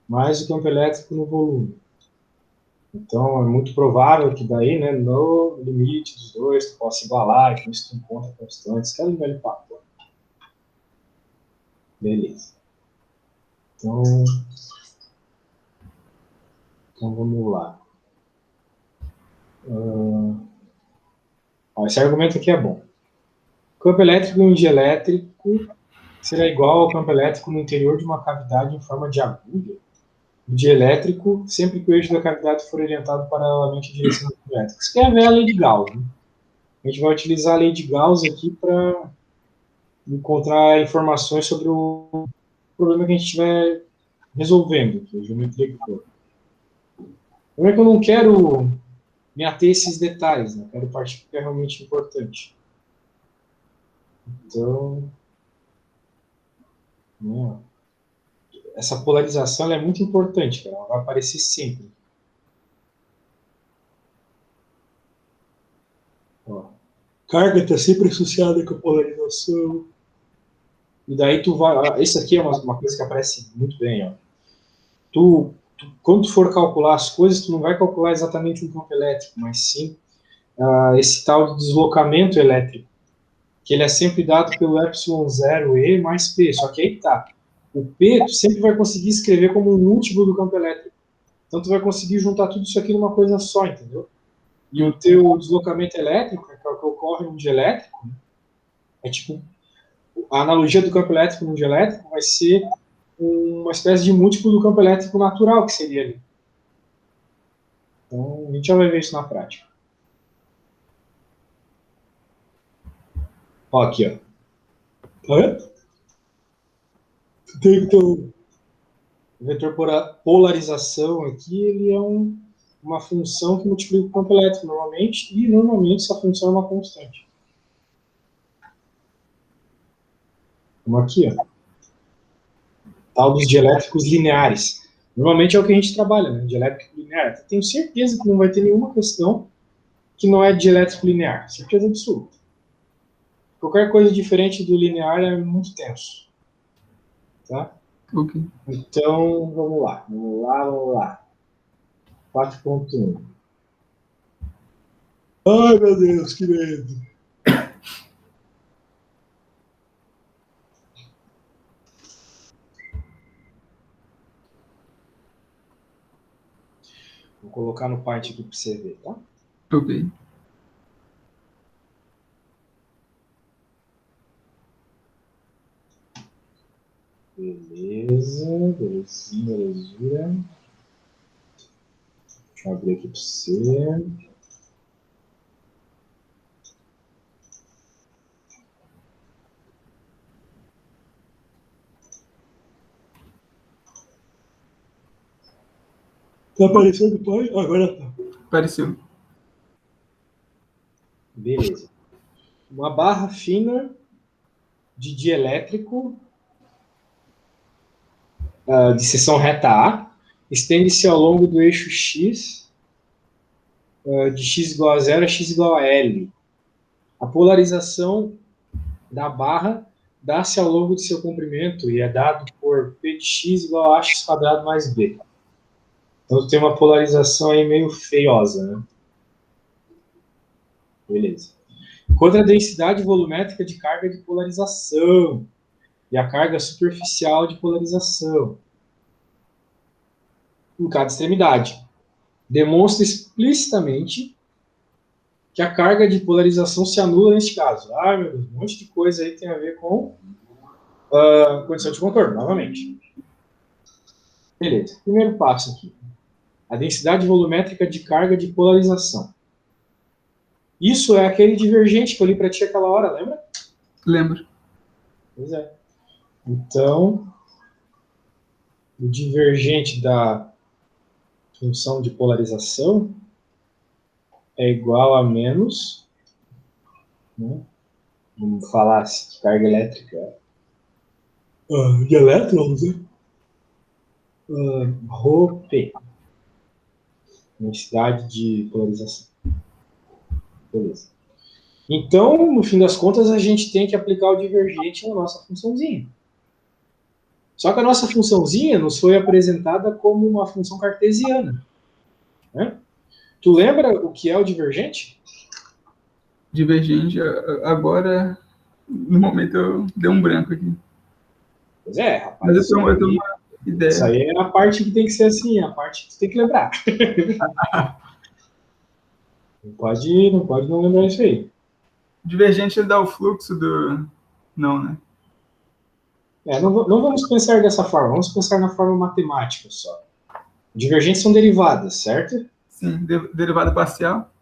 mais o campo elétrico no volume. Então, é muito provável que daí, né, no limite dos dois, tu possa igualar, e com isso tu encontra constantes, que é o velho papo. Beleza. Então vamos lá. Esse argumento aqui é bom. O campo elétrico em um dielétrico será igual ao campo elétrico no interior de uma cavidade em forma de agulha. O dielétrico, sempre que o eixo da cavidade for orientado paralelamente à direção do campo elétrico. Isso quer ver a lei de Gauss. Né? A gente vai utilizar a lei de Gauss aqui para encontrar informações sobre o problema que a gente estiver resolvendo, que é a geometria que for. O problema é que eu não quero me ater a esses detalhes, né? Quero partir do que é realmente importante. Então, né, essa polarização é muito importante, cara. Ela vai aparecer sempre. Ó, carga está sempre associada com a polarização. E daí tu vai. Isso aqui é uma coisa que aparece muito bem, ó. Quando tu for calcular as coisas, tu não vai calcular exatamente um campo elétrico, mas sim esse tal de deslocamento elétrico, que ele é sempre dado pelo epsilon zero E mais P. Só que aí tá. O P tu sempre vai conseguir escrever como um múltiplo do campo elétrico. Então tu vai conseguir juntar tudo isso aqui numa coisa só, entendeu? E o teu deslocamento elétrico, que é o que ocorre no dielétrico, é tipo, a analogia do campo elétrico no dielétrico vai ser uma espécie de múltiplo do campo elétrico natural que seria ali. Então a gente já vai ver isso na prática. Ó, aqui, ó. Tá vendo? Tem que ter o vetor polarização aqui, ele é uma função que multiplica o campo elétrico normalmente, e normalmente essa função é uma constante. Como aqui, ó. Tal dos dielétricos lineares. Normalmente é o que a gente trabalha, né? Dielétrico linear. Eu tenho certeza que não vai ter nenhuma questão que não é dielétrico linear. Certeza absoluta. Qualquer coisa diferente do linear é muito tenso. Tá? Ok. Então, vamos lá. 4.1. Ai, meu Deus, que medo. Vou colocar no Paint aqui para você ver, tá? Ok. Beleza, beleza. Deixa eu abrir aqui para você. Tá aparecendo, pai? Agora tá. Apareceu. Beleza. Uma barra fina de dielétrico de seção reta A estende-se ao longo do eixo X de x igual a 0 a x igual a L. A polarização da barra dá-se ao longo de seu comprimento e é dado por P de x igual a x quadrado mais B. Então tem uma polarização aí meio feiosa, né? Beleza. Encontra a densidade volumétrica de carga de polarização e a carga superficial de polarização em cada extremidade. Demonstra explicitamente que a carga de polarização se anula neste caso. Ah, meu Deus, um monte de coisa aí tem a ver com condição de contorno, novamente. Beleza. Primeiro passo aqui. A densidade volumétrica de carga de polarização. Isso é aquele divergente que eu li para ti aquela hora, lembra? Lembro. Pois é. Então, o divergente da função de polarização é igual a menos, né? Vamos falar assim, carga elétrica de elétrons, né? ρP, densidade de polarização. Beleza. Então, no fim das contas, a gente tem que aplicar o divergente na nossa funçãozinha. Só que a nossa funçãozinha nos foi apresentada como uma função cartesiana. Né? Tu lembra o que é o divergente? Divergente, agora, no momento, eu dei um branco aqui. Pois é, rapaz. Mas eu tenho uma ideia. Isso aí é a parte que tem que ser assim, a parte que tu tem que lembrar. não pode não lembrar isso aí. Divergente, ele dá o fluxo do... Não, né? Não vamos pensar dessa forma, vamos pensar na forma matemática só. Divergentes são derivadas, certo? Sim, derivada parcial?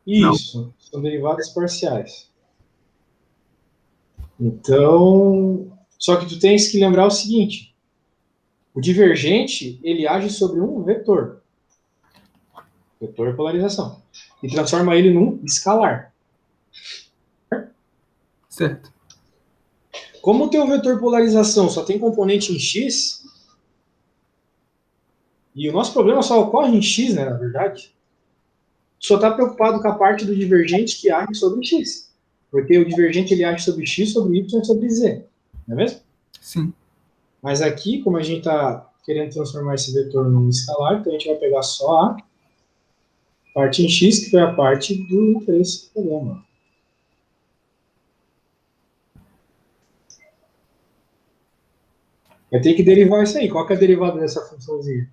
Isso, não. São derivadas parciais. Então, só que tu tens que lembrar o seguinte, o divergente, ele age sobre um vetor polarização, e transforma ele num escalar. Certo. Como o teu vetor polarização só tem componente em x, e o nosso problema só ocorre em x, né, na verdade, tu só está preocupado com a parte do divergente que age sobre x. Porque o divergente ele age sobre x, sobre y e sobre z. Não é mesmo? Sim. Mas aqui, como a gente está querendo transformar esse vetor num escalar, então a gente vai pegar só a parte em x, que foi a parte do interesse do problema. Vai ter que derivar isso aí. Qual que é a derivada dessa funçãozinha?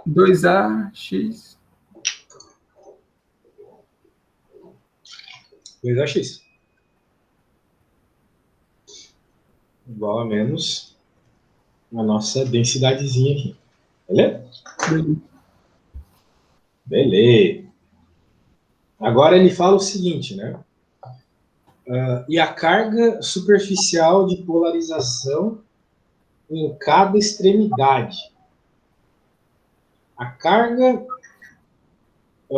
2ax 2ax. Igual a menos a nossa densidadezinha aqui. Beleza? Beleza. Agora ele fala o seguinte, né? E a carga superficial de polarização em cada extremidade. A carga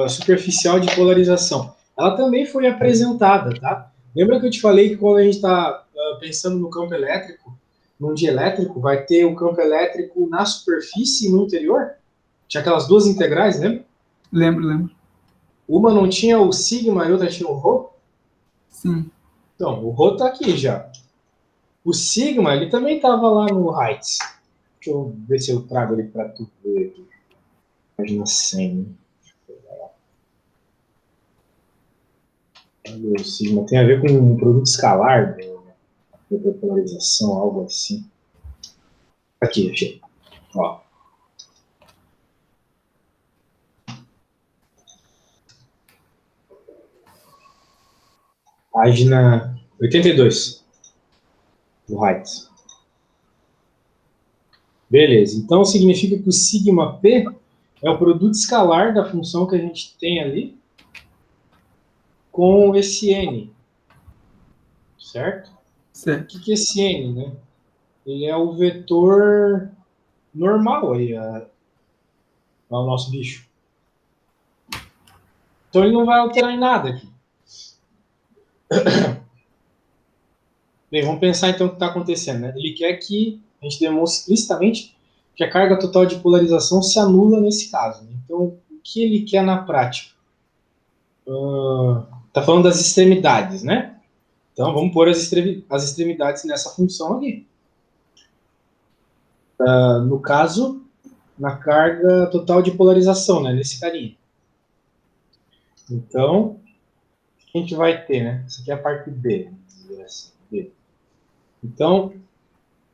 superficial de polarização. Ela também foi apresentada, tá? Lembra que eu te falei que quando a gente está pensando no campo elétrico, num dielétrico, vai ter o campo elétrico na superfície e no interior? Tinha aquelas duas integrais, lembra? Lembro. Uma não tinha o sigma e outra tinha o rho? Sim. Então, o rho está aqui já. O sigma, ele também estava lá no Heights. Deixa eu ver se eu trago ele para tu ver aqui. Página 100. O sigma tem a ver com um produto escalar, né? Polarização, algo assim. Aqui, achei. Ó. Página 82 do Heights. Beleza. Então significa que o sigma P é o produto escalar da função que a gente tem ali com esse N. Certo? Certo. O que é esse N, né? Ele é o vetor normal aí, ao nosso bicho. Então ele não vai alterar em nada aqui. Bem, vamos pensar então o que está acontecendo, né? Ele quer que a gente demonstre explicitamente que a carga total de polarização se anula nesse caso. Né? Então, o que ele quer na prática? Está falando das extremidades, né? Então, vamos pôr as extremidades nessa função aqui. No caso, na carga total de polarização, né? Nesse carinha. Então, o que a gente vai ter, né? Isso aqui é a parte B. Assim, B. Então,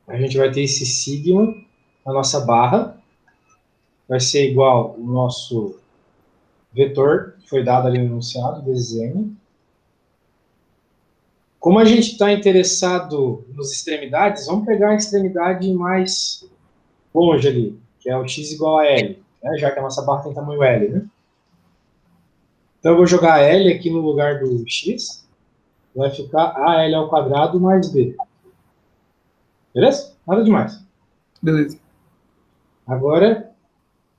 a gente vai ter esse sigma na nossa barra. Vai ser igual o nosso vetor, que foi dado ali no enunciado, desenho. Como a gente está interessado nas extremidades, vamos pegar a extremidade mais longe ali, que é o x igual a L, né? Já que a nossa barra tem tamanho L, né? Então eu vou jogar L aqui no lugar do x, vai ficar AL ao quadrado mais B. Beleza? Nada demais. Beleza. Agora,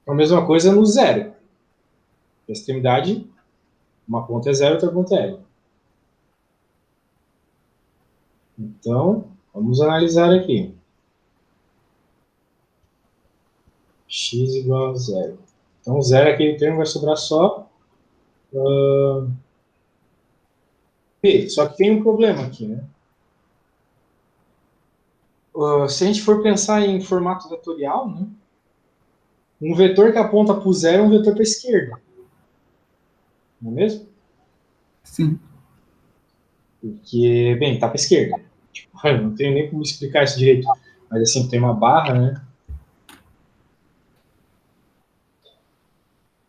a mesma coisa no zero. A extremidade, uma ponta é zero, outra ponta é L. Então, vamos analisar aqui. X igual a zero. Então, zero, aquele termo vai sobrar só P. Só que tem um problema aqui, né? Se a gente for pensar em formato vetorial, né? Um vetor que aponta para o zero é um vetor para a esquerda. Não é mesmo? Sim. Porque, bem, tá para a esquerda. Tipo, não tenho nem como explicar isso direito. Mas assim, tem uma barra, né?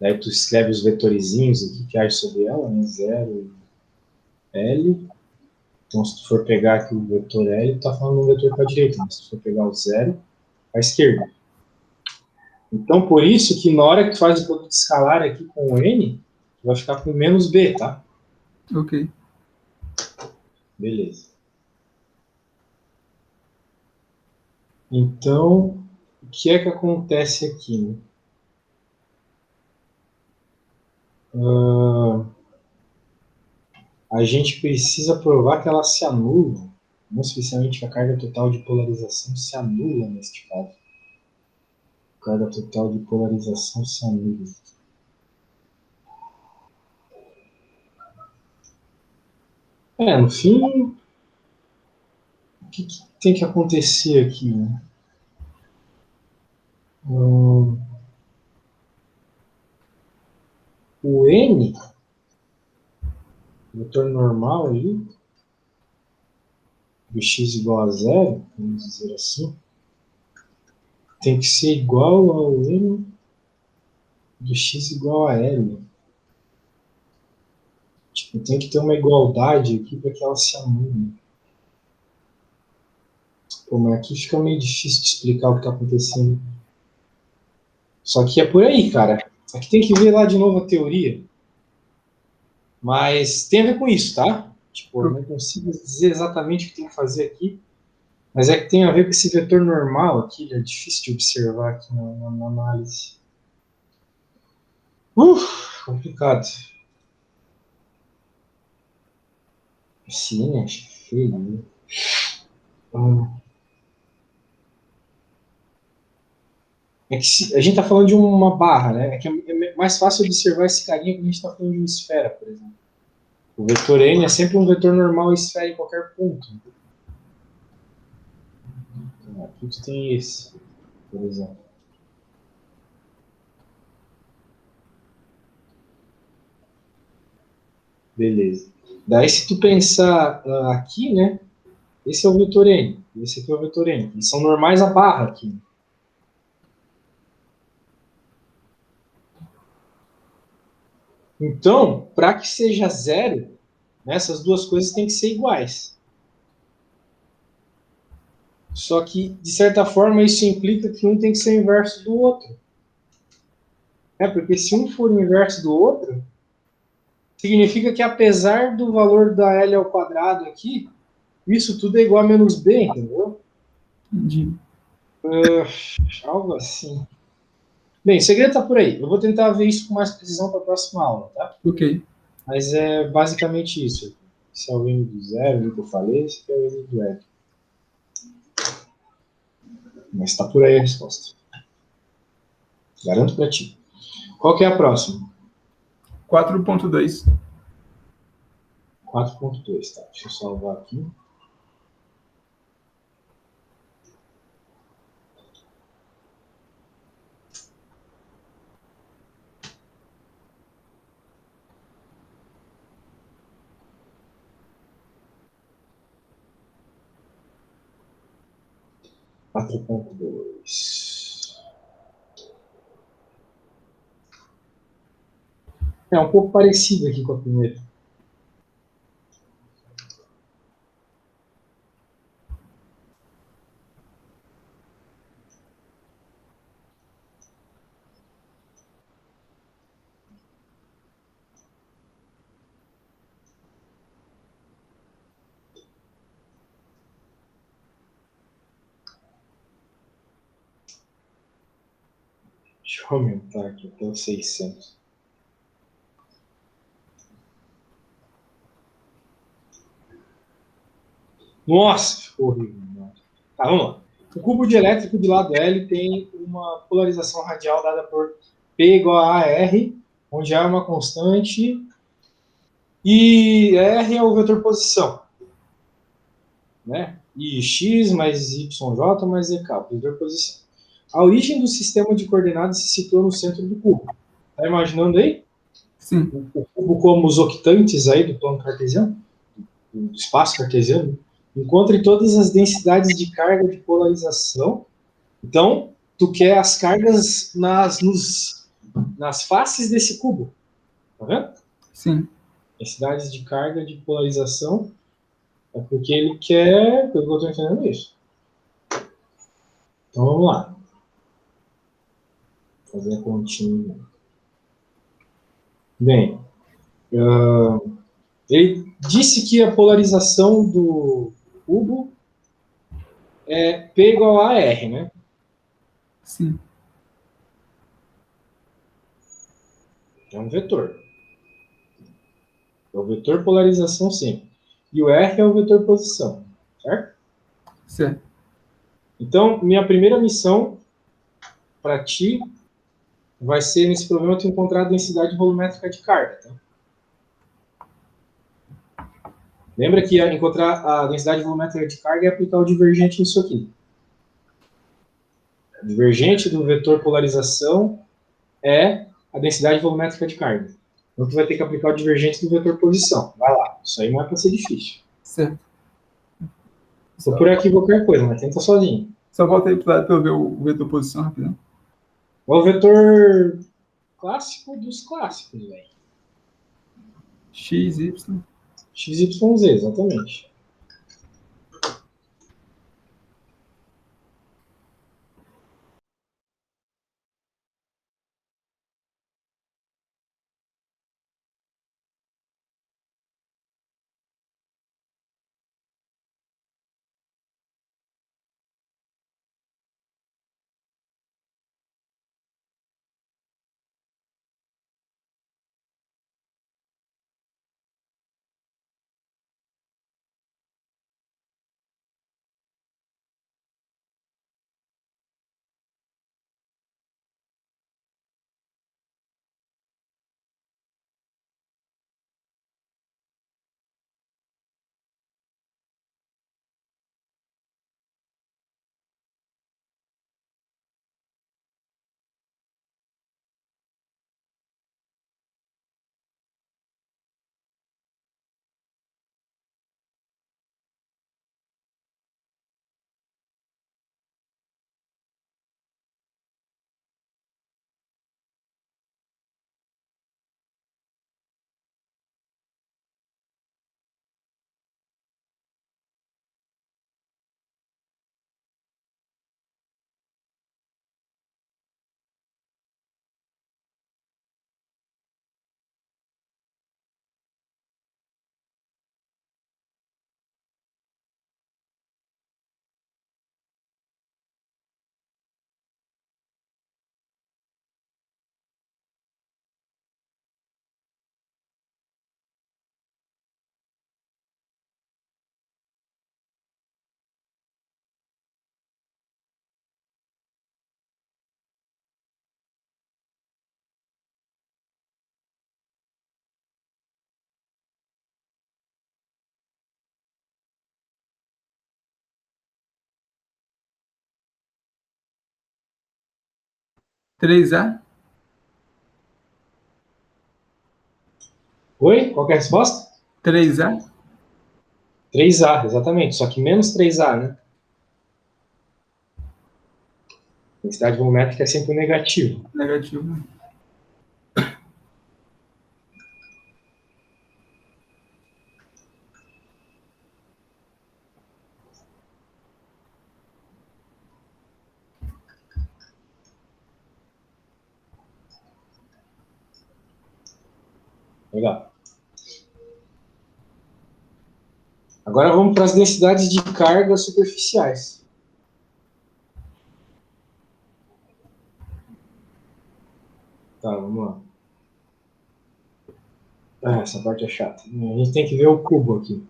Daí tu escreve os vetorizinhos aqui que agem sobre ela, né? 0, L. Então, se tu for pegar aqui o vetor L, tu tá falando um vetor para a direita. Mas se tu for pegar o 0, para a esquerda. Então, por isso que na hora que tu faz o produto escalar aqui com o N, tu vai ficar com menos B, tá? Ok. Beleza. Então, o que é que acontece aqui, né? A gente precisa provar que ela se anula, não especialmente que a carga total de polarização se anula neste caso. A carga total de polarização se anula. No fim, o que tem que acontecer aqui, né? O N, o vetor normal ali, do x igual a zero, vamos dizer assim, tem que ser igual ao N do x igual a L. Tipo, tem que ter uma igualdade aqui para que ela se anule. Pô, mas aqui fica meio difícil de explicar o que está acontecendo. Só que é por aí, cara. Aqui tem que ver lá de novo a teoria. Mas tem a ver com isso, tá? Tipo, eu não consigo dizer exatamente o que tem que fazer aqui, mas é que tem a ver com esse vetor normal aqui, ele é difícil de observar aqui na análise. Complicado. Sim, acho feio. Né? É que a gente está falando de uma barra, né? É que é mais fácil observar esse carinha que a gente está falando de uma esfera, por exemplo. O vetor n é sempre um vetor normal esfera em qualquer ponto. Então, aqui tu tem esse, por exemplo. Beleza. Daí, se tu pensar aqui, né? Esse é o vetor n, esse aqui é o vetor n. Eles são normais a barra aqui. Então, para que seja zero, né, essas duas coisas têm que ser iguais. Só que, de certa forma, isso implica que um tem que ser o inverso do outro. Porque se um for o inverso do outro, significa que apesar do valor da L ao quadrado aqui, isso tudo é igual a menos B, entendeu? Entendi. Algo assim. Bem, o segredo está por aí. Eu vou tentar ver isso com mais precisão para a próxima aula, tá? Ok. Mas é basicamente isso. Esse é o N do zero, o que eu falei, esse aqui é o N do L. Mas está por aí a resposta. Garanto para ti. Qual que é a próxima? 4.2. 4.2, tá? Deixa eu salvar aqui. Quatro ponto dois. É um pouco parecido aqui com a primeira. Deixa eu aumentar aqui até os 600. Nossa, ficou horrível. Tá, vamos lá. O cubo de elétrico de lado L tem uma polarização radial dada por P igual a R, onde A é uma constante e R é o vetor posição. Né? E x mais yj mais zk, o vetor posição. A origem do sistema de coordenadas se situa no centro do cubo. Tá imaginando aí? Sim. O cubo como os octantes aí do plano cartesiano, do espaço cartesiano, encontre todas as densidades de carga de polarização. Então, tu quer as cargas nas faces desse cubo. Tá vendo? Sim. Densidades de carga de polarização é porque ele quer, pelo que eu estou entendendo isso. Então vamos lá. Vou fazer a continha. Bem, ele disse que a polarização do cubo é P igual a R, né? Sim. É um vetor. É o vetor polarização sempre. E o R é o vetor posição, certo? Certo. Então, minha primeira missão para ti vai ser, nesse problema, tu encontrar a densidade volumétrica de carga. Tá? Lembra que encontrar a densidade volumétrica de carga é aplicar o divergente nisso aqui. O divergente do vetor polarização é a densidade volumétrica de carga. Então, tu vai ter que aplicar o divergente do vetor posição. Vai lá. Isso aí não é para ser difícil. Certo. Tô por aqui qualquer coisa, mas tenta sozinho. Só volta aí para eu ver o vetor posição rapidão. É o vetor clássico dos clássicos, velho. X, Y. XYZ, exatamente. 3A? Oi? Qual que é a resposta? 3A? 3A, exatamente. Só que menos 3A, né? Densidade volumétrica é sempre negativo. Negativo. Legal. Agora vamos para as densidades de cargas superficiais. Tá, vamos lá. Ah, essa parte é chata. A gente tem que ver o cubo aqui.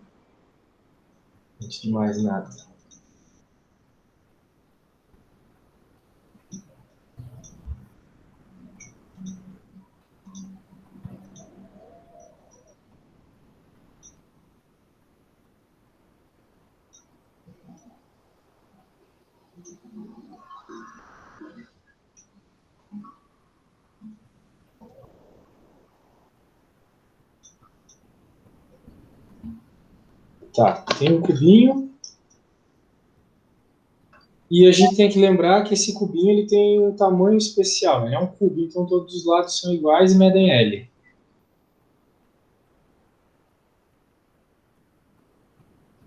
Antes de mais nada. Tá, tem um cubinho. E a gente tem que lembrar que esse cubinho ele tem um tamanho especial, né? Ele é um cubo, então todos os lados são iguais e medem L.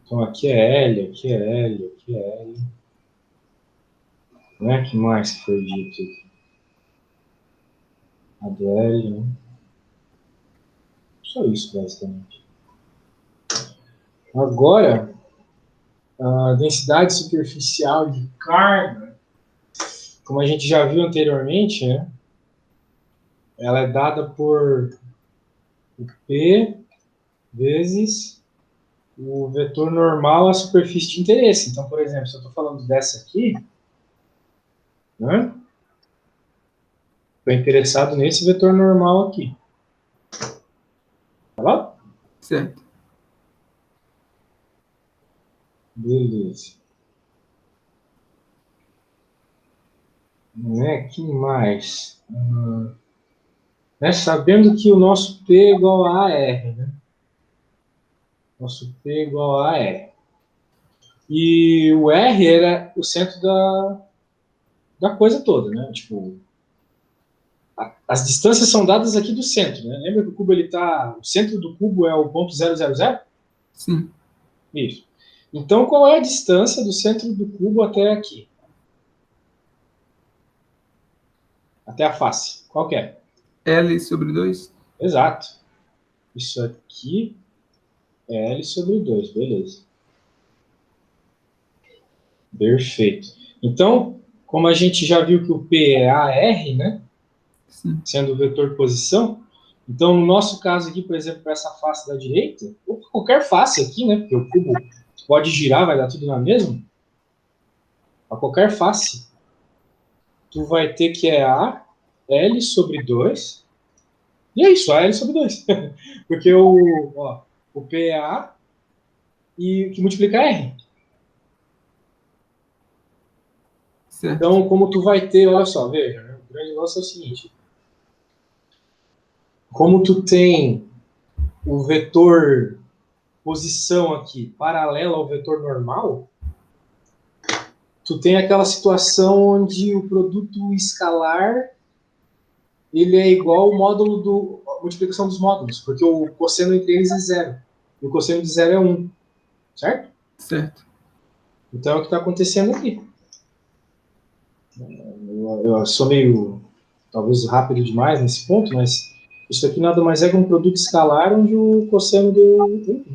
Então aqui é L, aqui é L, aqui é L. Né? Que mais que foi dito aqui? A do L, né? Só isso, basicamente. Agora, a densidade superficial de carga, como a gente já viu anteriormente, né? Ela é dada por P vezes o vetor normal à superfície de interesse. Então, por exemplo, se eu estou falando dessa aqui, né? Estou interessado nesse vetor normal aqui. Tá lá? Certo. Beleza. Que mais? Sabendo que o nosso P é igual a AR, né? Nosso P é igual a AR. E o R era o centro da coisa toda, né? Tipo, as distâncias são dadas aqui do centro, né? Lembra que o cubo ele tá, o centro do cubo é o ponto 000? Sim. Isso. Então, qual é a distância do centro do cubo até aqui? Até a face. Qual que é? L sobre 2? Exato. Isso aqui é L sobre 2, beleza. Perfeito. Então, como a gente já viu que o P é AR, né? Sim. Sendo o vetor posição, então no nosso caso aqui, por exemplo, para essa face da direita, ou qualquer face aqui, né? Porque o cubo pode girar, vai dar tudo na mesma. A qualquer face, tu vai ter que é A L sobre 2. E é isso, A L sobre 2. Porque o P é A e o que multiplica é R. Certo. Então, como tu vai ter, olha só, veja, né? O grande lance é o seguinte. Como tu tem o vetor posição aqui paralela ao vetor normal, tu tem aquela situação onde o produto escalar ele é igual ao módulo do a multiplicação dos módulos, porque o cosseno entre eles é zero. E o cosseno de zero é 1. Certo? Certo. Então é o que está acontecendo aqui. Eu sou meio, talvez, rápido demais nesse ponto, mas isso aqui nada mais é que um produto escalar onde o cosseno do...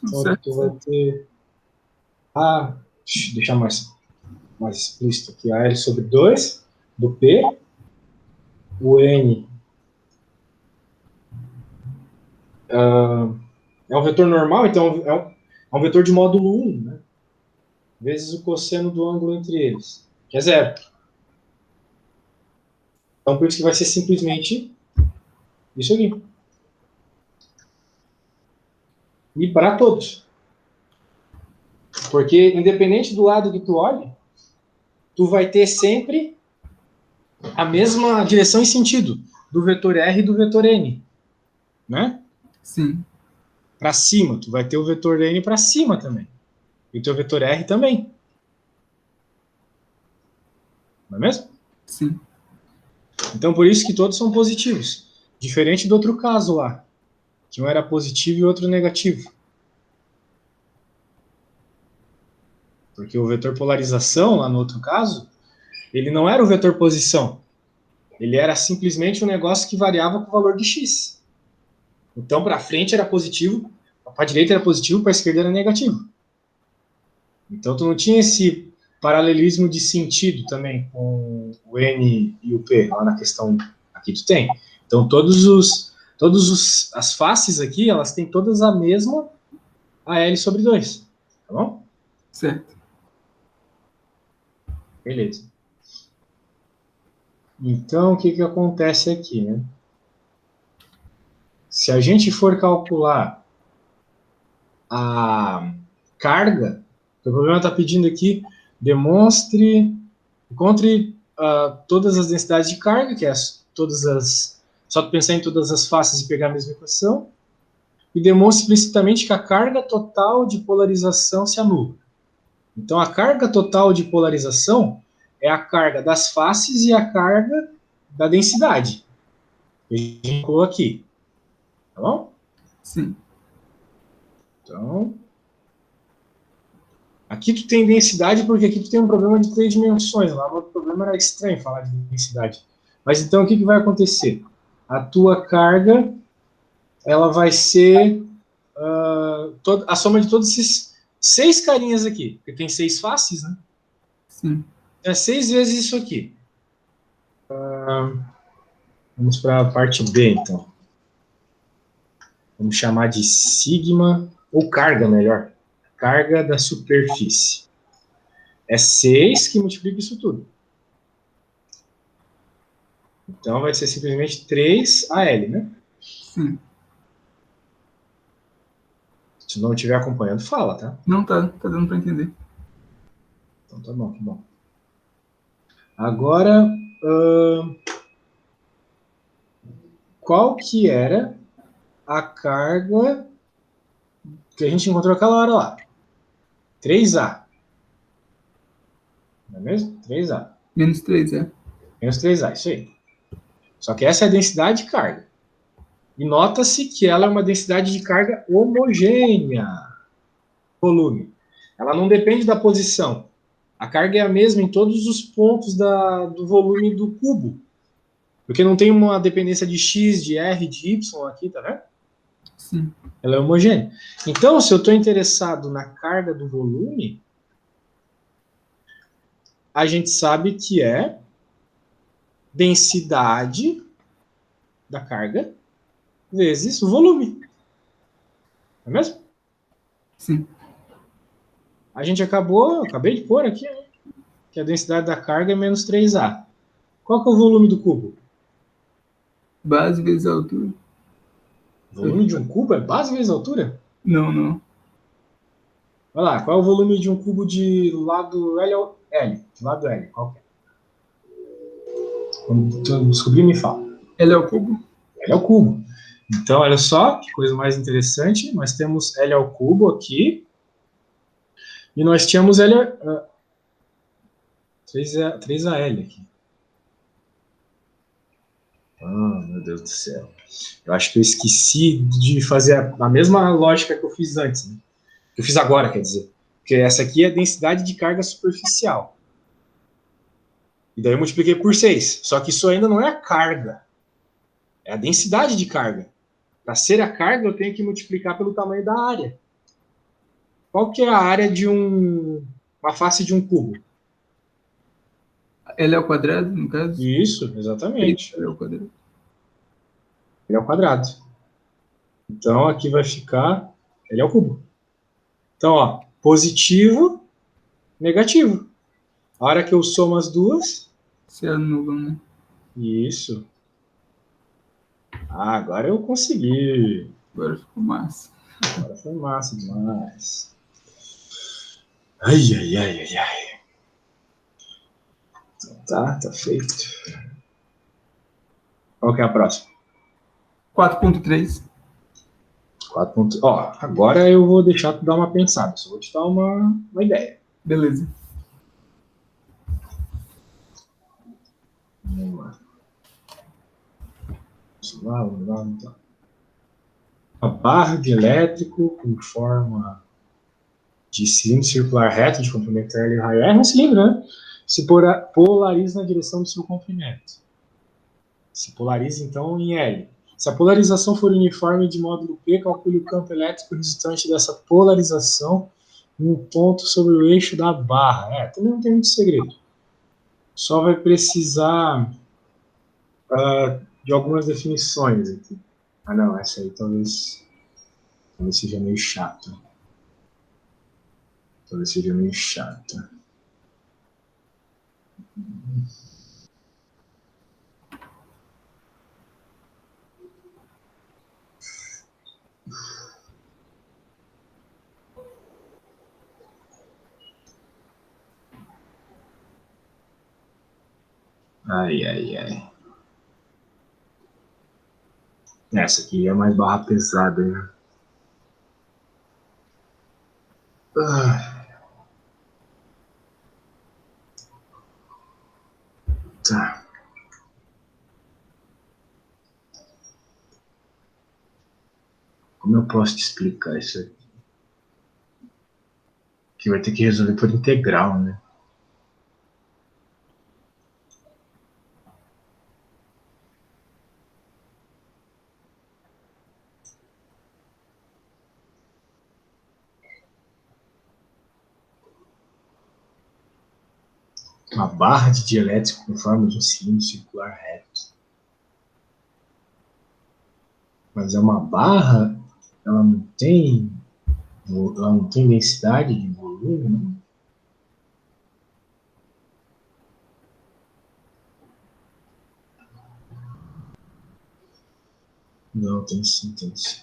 Então Certo. tu vai ter... deixa eu deixar mais explícito aqui. A L sobre 2 do P. O N é um vetor normal, então é um vetor de módulo 1, né? Vezes o cosseno do ângulo entre eles, que é zero. Então, por isso que vai ser simplesmente isso aqui. E para todos. Porque, independente do lado que tu olhe, tu vai ter sempre a mesma direção e sentido do vetor R e do vetor N, né? Sim. Para cima, tu vai ter o vetor N para cima também. E o teu vetor R também. Não é mesmo? Sim. Então, por isso que todos são positivos. Diferente do outro caso lá, que um era positivo e o outro negativo. Porque o vetor polarização, lá no outro caso, ele não era o vetor posição. Ele era simplesmente um negócio que variava com o valor de x. Então, para frente era positivo, para a direita era positivo, para a esquerda era negativo. Então, tu não tinha esse paralelismo de sentido também com o N e o P, lá na questão aqui tu tem. Então, as faces aqui, elas têm todas a mesma AL sobre 2, tá bom? Certo. Beleza. Então, o que que acontece aqui, né? Se a gente for calcular a carga, o problema está pedindo aqui, encontre todas as densidades de carga, que é só pensar em todas as faces e pegar a mesma equação, e demonstre explicitamente que a carga total de polarização se anula. Então, a carga total de polarização é a carga das faces e a carga da densidade. A gente colocou aqui. Tá bom? Sim. Então, aqui tu tem densidade porque aqui tu tem um problema de 3 dimensões. Lá o problema era estranho falar de densidade. Mas então o que vai acontecer? A tua carga, ela vai ser a soma de todos esses 6 carinhas aqui. Porque tem 6 faces, né? Sim. É 6 vezes isso aqui. Vamos para a parte B, então. Vamos chamar de sigma, ou carga, melhor. Carga da superfície. É 6 que multiplica isso tudo. Então vai ser simplesmente 3AL, né? Sim. Se não estiver acompanhando, fala, tá? Não tá dando para entender. Então tá bom, tá bom. Agora, qual que era a carga que a gente encontrou aquela hora lá? 3A. Não é mesmo? 3A. Menos 3, é. Menos 3A, isso aí. Só que essa é a densidade de carga. E nota-se que ela é uma densidade de carga homogênea. Volume. Ela não depende da posição. A carga é a mesma em todos os pontos do volume do cubo. Porque não tem uma dependência de x, de r, de y aqui, tá vendo? Sim. Ela é homogênea. Então, se eu estou interessado na carga do volume, a gente sabe que é densidade da carga vezes o volume. Não é mesmo? Sim. A gente acabei de pôr aqui, né, que a densidade da carga é menos 3A. Qual que é o volume do cubo? Base vezes a altura. O volume de um cubo é base vezes a altura? Não, não. Vai lá, qual é o volume de um cubo de lado L ou L? De lado L, qual que é? Quando tu descobrir, me fala. L é o cubo? L é o cubo. Então, olha só, que coisa mais interessante. Nós temos L ao cubo aqui. E nós tínhamos 3AL aqui. Ah, meu Deus do céu. Eu acho que eu esqueci de fazer a mesma lógica que eu fiz antes. Né? Que eu fiz agora, quer dizer. Porque essa aqui é a densidade de carga superficial. E daí eu multipliquei por 6. Só que isso ainda não é a carga. É a densidade de carga. Para ser a carga, eu tenho que multiplicar pelo tamanho da área. Qual que é a área de uma face de um cubo? L ao quadrado, no caso? Isso, exatamente. L ao quadrado. Ele é ao quadrado. Então, aqui vai ficar L ao cubo. Então, ó, positivo, negativo. A hora que eu somo as duas... Se anulam, né? Isso. Ah, agora eu consegui. Agora ficou massa. Agora foi massa demais. Ai, ai, ai, ai, ai. Então, tá feito. Qual que é a próxima? 4.3. 4 pontos. Ó, agora eu vou deixar tu dar uma pensada. Só vou te dar uma ideia. Beleza. Vamos lá. Vamos lá, então. Uma barra de elétrico com forma de cilindro circular reto de comprimento L raio R, um cilindro, né? Se polariza na direção do seu comprimento. Se polariza, então, em L. Se a polarização for uniforme de módulo P, calcule o campo elétrico resultante dessa polarização em um ponto sobre o eixo da barra. Também não tem muito segredo. Só vai precisar de algumas definições aqui. Ah, não, essa aí talvez seja meio chata. Talvez seja meio chata. Ai, ai, ai. Essa aqui é mais barra pesada, né? Tá. Como eu posso te explicar isso aqui? Que vai ter que resolver por integral, né? Uma barra de dielétrico com forma de um cilindro circular reto. Mas é uma barra, ela não tem densidade de volume, né? Não, tem sim, tem sim.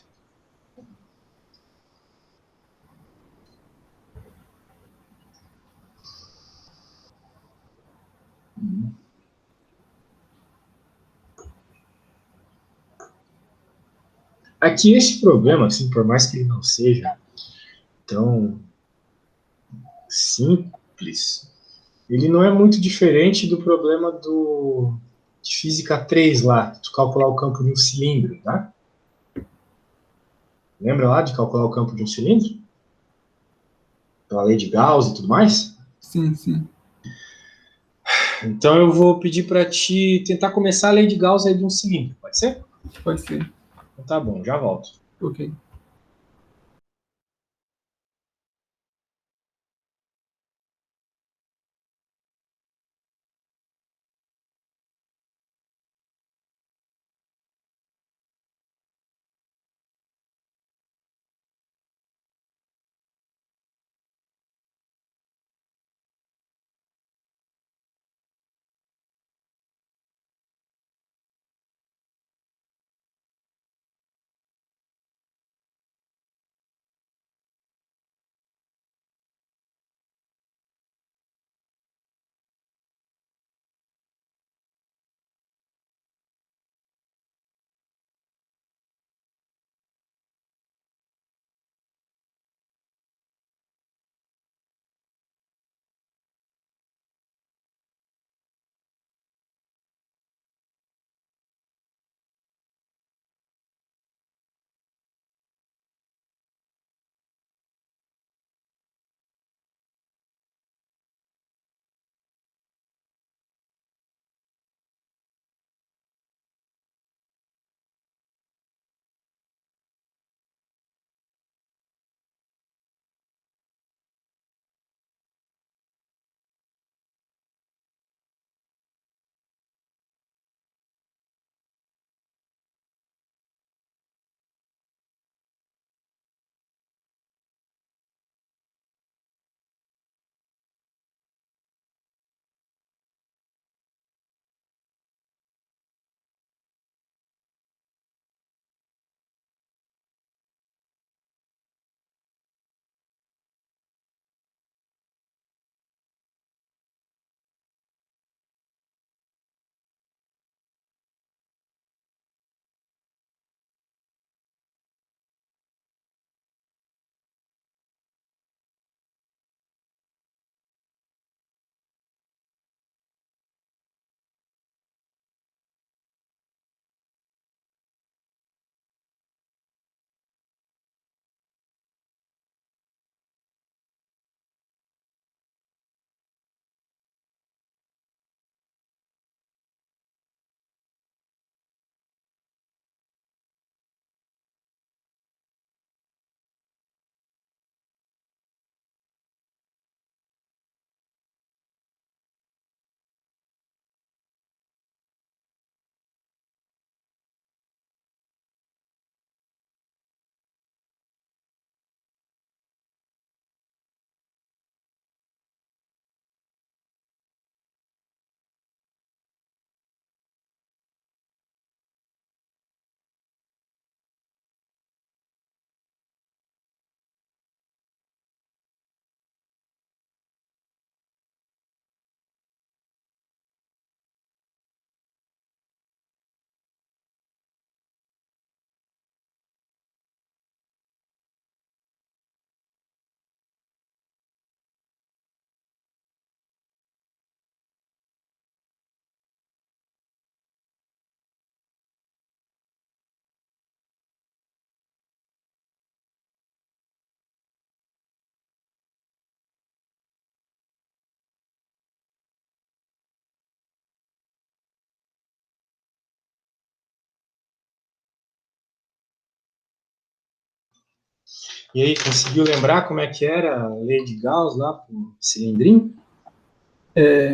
Aqui esse problema, assim, por mais que ele não seja tão simples, ele não é muito diferente do problema de física 3 lá, de calcular o campo de um cilindro, tá? Lembra lá de calcular o campo de um cilindro? Pela lei de Gauss e tudo mais? Sim, sim. Então eu vou pedir para ti tentar começar a lei de Gauss aí de um cilindro, pode ser? Pode ser. Então tá bom, já volto. Ok. E aí, conseguiu lembrar como é que era a lei de Gauss lá para o cilindrinho?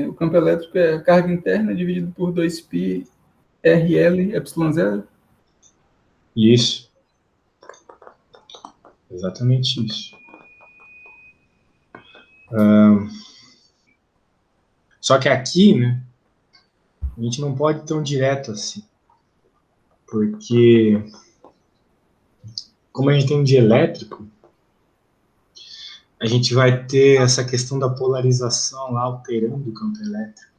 O campo elétrico é a carga interna dividido por 2π RL epsilon zero. Isso. Exatamente isso. Só que aqui, né, a gente não pode ir tão direto assim. Porque, como a gente tem de elétrico, a gente vai ter essa questão da polarização lá alterando o campo elétrico.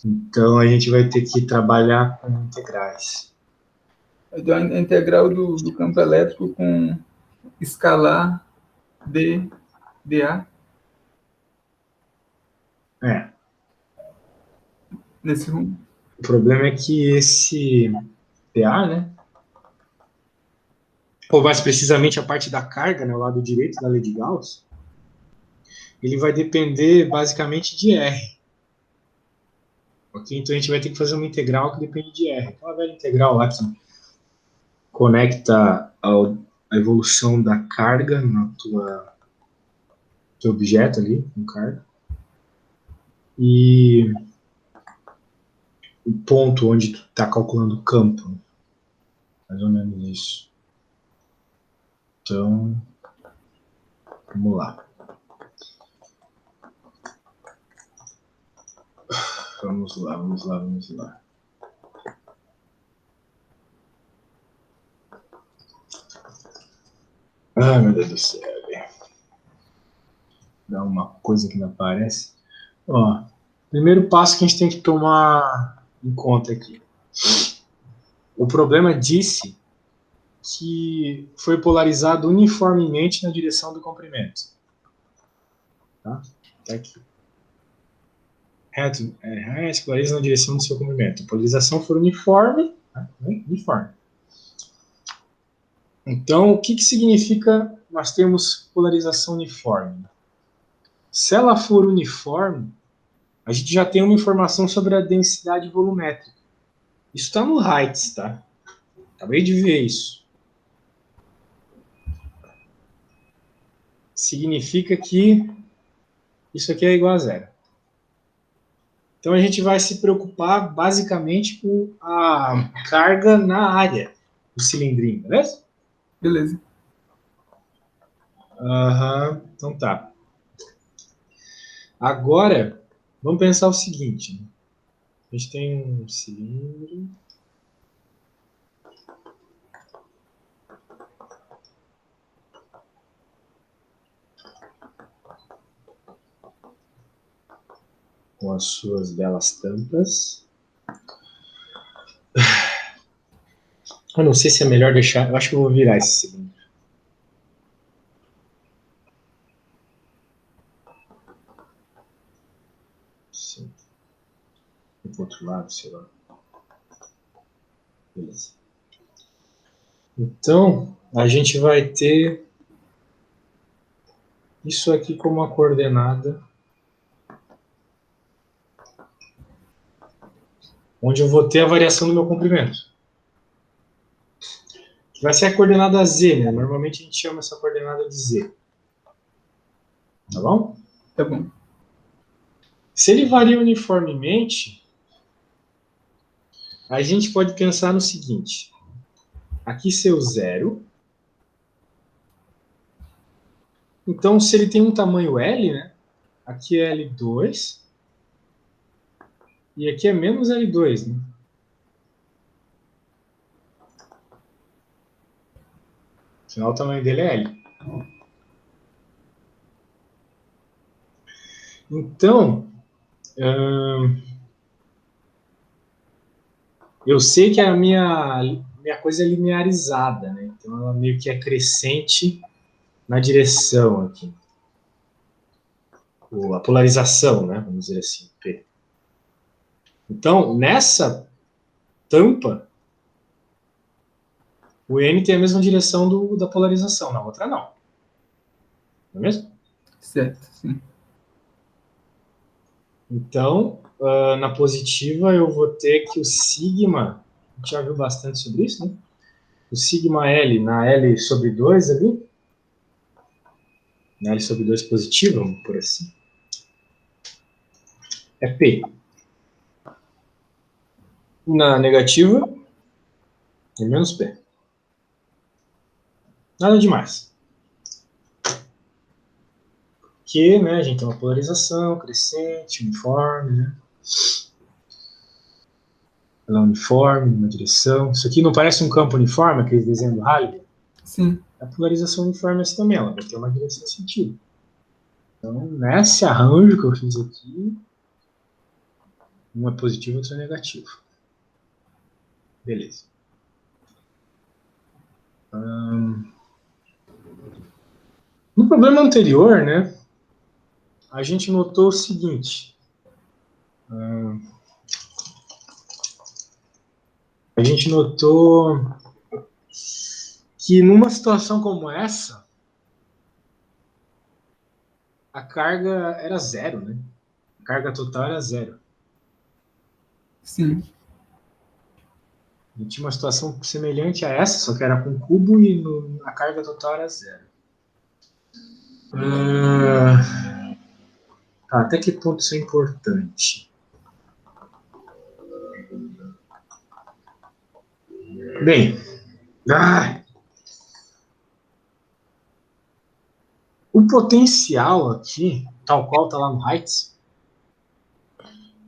Então, a gente vai ter que trabalhar com integrais. Então, a integral do campo elétrico com escalar dA. Nesse rumo. O problema é que esse PA, né? Ou mais precisamente a parte da carga, né, o lado direito da lei de Gauss, ele vai depender basicamente de R. Ok? Então a gente vai ter que fazer uma integral que depende de R. Aquela velha integral lá que conecta a evolução da carga no teu objeto ali, com carga, e o ponto onde tu está calculando o campo. Mais ou menos isso. Então, vamos lá. Vamos lá. Ai, meu Deus do céu. Dá uma coisa que não aparece. Ó, primeiro passo que a gente tem que tomar em conta aqui. O problema disse que foi polarizado uniformemente na direção do comprimento. Tá aqui. Reto, se polariza na direção do seu comprimento. A polarização for uniforme, tá? Uniforme. Então, o que significa nós temos polarização uniforme? Se ela for uniforme, a gente já tem uma informação sobre a densidade volumétrica. Isso está no Heights, tá? Acabei de ver isso. Significa que isso aqui é igual a zero. Então a gente vai se preocupar basicamente com a carga na área do cilindrinho, beleza? Beleza. Então tá. Agora, vamos pensar o seguinte. A gente tem um cilindro. Com as suas belas tampas. Eu não sei se é melhor deixar. Eu acho que eu vou virar esse cilindro. Sim. E pro outro lado, sei lá. Beleza. Então, a gente vai ter isso aqui como uma coordenada, onde eu vou ter a variação do meu comprimento. Que vai ser a coordenada Z, né? Normalmente a gente chama essa coordenada de Z. Tá bom? Tá bom. Se ele varia uniformemente, a gente pode pensar no seguinte. Aqui seu zero. Então, se ele tem um tamanho L, né? Aqui é L2. E aqui é menos L2, né? Afinal, o tamanho dele é L. Então, eu sei que a minha coisa é linearizada, né? Então, ela meio que é crescente na direção aqui. A polarização, né? Vamos dizer assim, P. Então, nessa tampa, o N tem a mesma direção da polarização, na outra não. Não é mesmo? Certo, sim. Então, na positiva, eu vou ter que o sigma, a gente já viu bastante sobre isso, né? o sigma L na L sobre 2 ali, na L sobre 2 positiva, vamos por assim, é P. Na negativa, é menos P. Nada demais. Porque, né, a gente tem uma polarização crescente, uniforme, né? Ela é uniforme, numa direção. Isso aqui não parece um campo uniforme, aquele desenho do Halley? Sim. A polarização uniforme é essa também, ela vai ter uma direção sentido. Então, nesse arranjo que eu fiz aqui, um é positivo e outro é negativo. Beleza. No problema anterior, né, a gente notou o seguinte. A gente notou que numa situação como essa, a carga era zero, né? A carga total era zero. Sim. E tinha uma situação semelhante a essa, só que era com cubo e a carga total era zero. Tá, até que ponto isso é importante? Bem, o potencial aqui, tal qual está lá no Heights,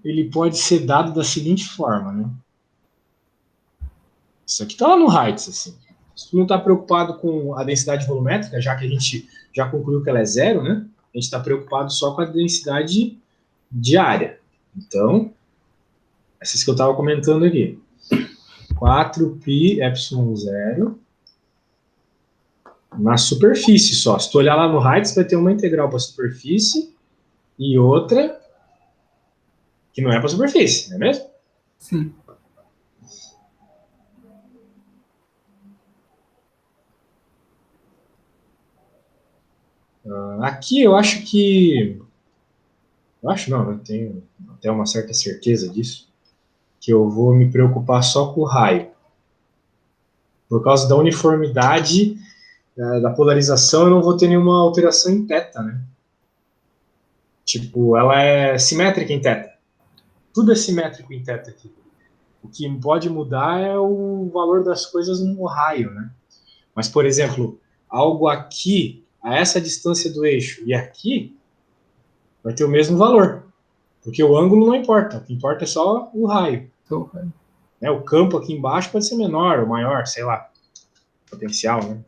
ele pode ser dado da seguinte forma, né? Isso aqui está lá no Heights, assim. Se tu não está preocupado com a densidade volumétrica, já que a gente já concluiu que ela é zero, né? A gente está preocupado só com a densidade diária. Então, essas que eu estava comentando aqui. 4π epsilon zero na superfície só. Se tu olhar lá no Heights, vai ter uma integral para a superfície e outra que não é para a superfície, não é mesmo? Sim. Aqui eu acho que... Eu acho não, eu tenho até uma certa certeza disso, que eu vou me preocupar só com o raio. Por causa da uniformidade da polarização, eu não vou ter nenhuma alteração em θ, né? Tipo, ela é simétrica em θ. Tudo é simétrico em θ aqui. O que pode mudar é o valor das coisas no raio, né? Mas, por exemplo, algo aqui, a essa distância do eixo, e aqui, vai ter o mesmo valor. Porque o ângulo não importa. O que importa é só o raio. Né? O campo aqui embaixo pode ser menor ou maior, sei lá. Potencial, né?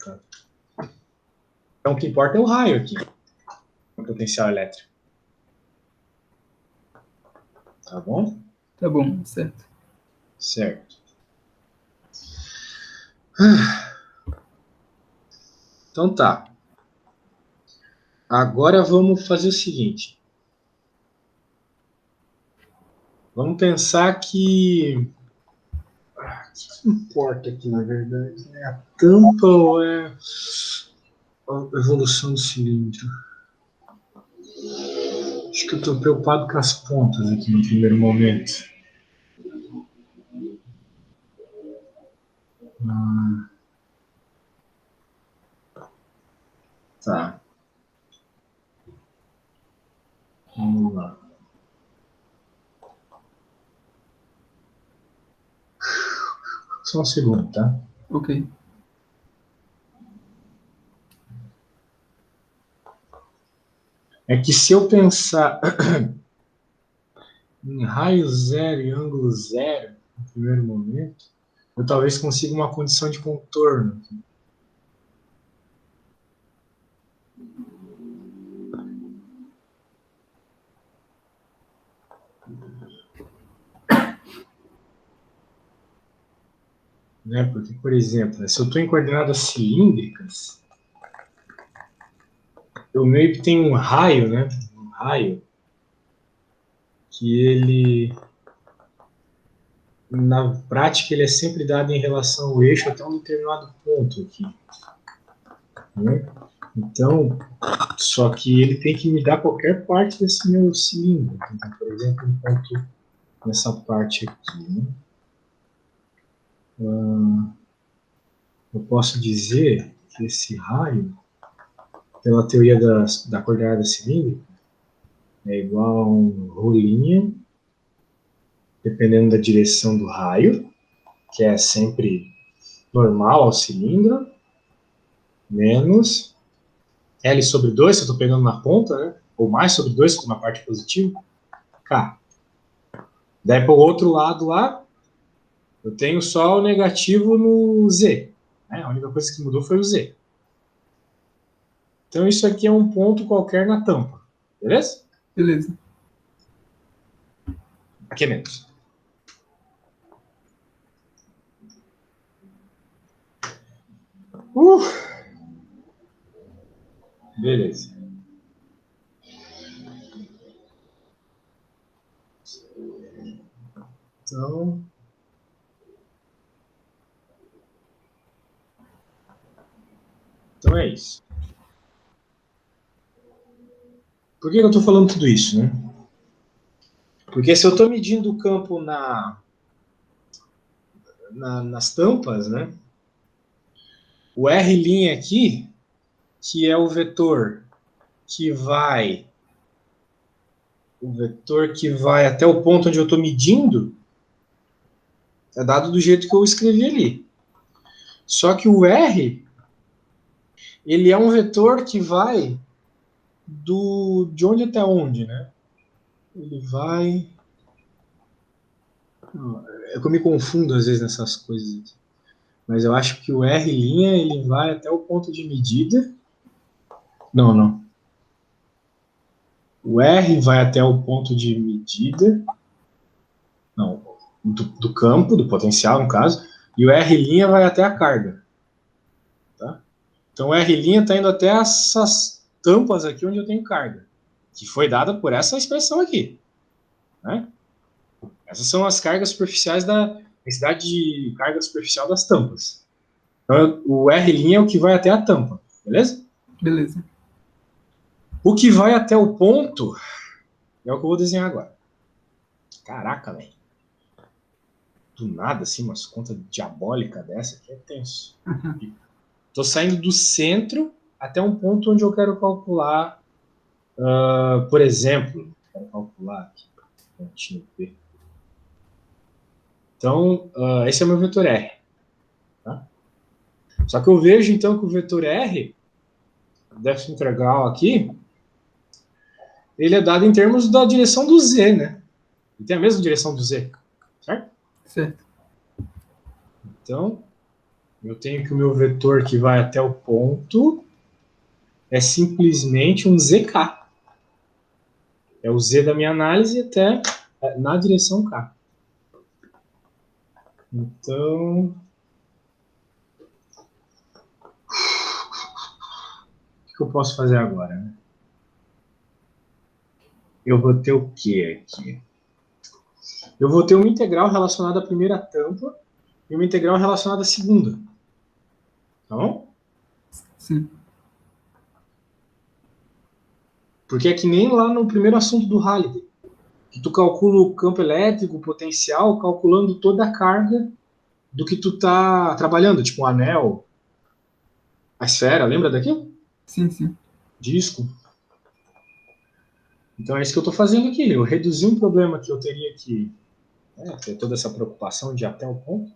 Então, o que importa é o raio aqui. O potencial elétrico. Tá bom? Tá bom, certo. Certo. Então tá. Agora vamos fazer o seguinte. Vamos pensar que... O que importa aqui, na verdade? É a tampa ou é a evolução do cilindro? Acho que eu estou preocupado com as pontas aqui no primeiro momento. Tá. Vamos lá. Só um segundo, tá? Ok. É que se eu pensar em raio zero e ângulo zero no primeiro momento, eu talvez consiga uma condição de contorno. Né? Porque, por exemplo, se eu estou em coordenadas cilíndricas, eu meio que tenho um raio, né? Um raio que ele, na prática, ele é sempre dado em relação ao eixo até um determinado ponto aqui. Né? Então, só que ele tem que me dar qualquer parte desse meu cilindro. Então, por exemplo, um ponto nessa parte aqui. Né? eu posso dizer que esse raio, pela teoria da coordenada cilíndrica, é igual a um rolinho, dependendo da direção do raio, que é sempre normal ao cilindro, menos L sobre 2, se eu estou pegando na ponta, né? Ou mais sobre 2, se eu estou na parte positiva, K. Daí para o outro lado lá, eu tenho só o negativo no Z. Né? A única coisa que mudou foi o Z. Então isso aqui é um ponto qualquer na tampa. Beleza? Beleza. Aqui é menos. Uh! Beleza. Então, é isso. Por que eu estou falando tudo isso, né? Porque se eu estou medindo o campo nas tampas, né? O R' aqui, que é o vetor que vai até o ponto onde eu estou medindo, é dado do jeito que eu escrevi ali. Só que o R, ele é um vetor que vai de onde até onde, né? Ele vai... É que eu me confundo às vezes nessas coisas aqui. Mas eu acho que o R' ele vai até o ponto de medida. Não, não. O R vai até o ponto de medida. Não, do campo, do potencial, no caso. E o R' vai até a carga. Tá? Então o R' está indo até essas tampas aqui onde eu tenho carga. Que foi dada por essa expressão aqui. Né? Essas são as cargas superficiais da densidade de carga superficial das tampas. Então, o R' é o que vai até a tampa, beleza? Beleza. O que vai até o ponto é o que eu vou desenhar agora. Caraca, velho. Do nada, assim, umas contas diabólicas dessa aqui é tenso. Tô saindo do centro até um ponto onde eu quero calcular, por exemplo, quero calcular aqui, pontinho P. Então, esse é o meu vetor R. Tá? Só que eu vejo, então, que o vetor R, dessa integral aqui, ele é dado em termos da direção do Z, né? Ele tem a mesma direção do Z, certo? Certo. Então, eu tenho que o meu vetor que vai até o ponto é simplesmente um ZK. É o Z da minha análise até na direção K. Então, o que eu posso fazer agora? Né? Eu vou ter o que aqui? Eu vou ter uma integral relacionada à primeira tampa e uma integral relacionada à segunda. Tá bom? Sim. Porque é que nem lá no primeiro assunto do Halliday, que tu calcula o campo elétrico, o potencial, calculando toda a carga do que tu tá trabalhando, tipo um anel, a esfera, lembra daquilo? Sim, sim. Disco. Então é isso que eu estou fazendo aqui. Eu reduzi um problema que eu teria que ter toda essa preocupação de ir até o ponto,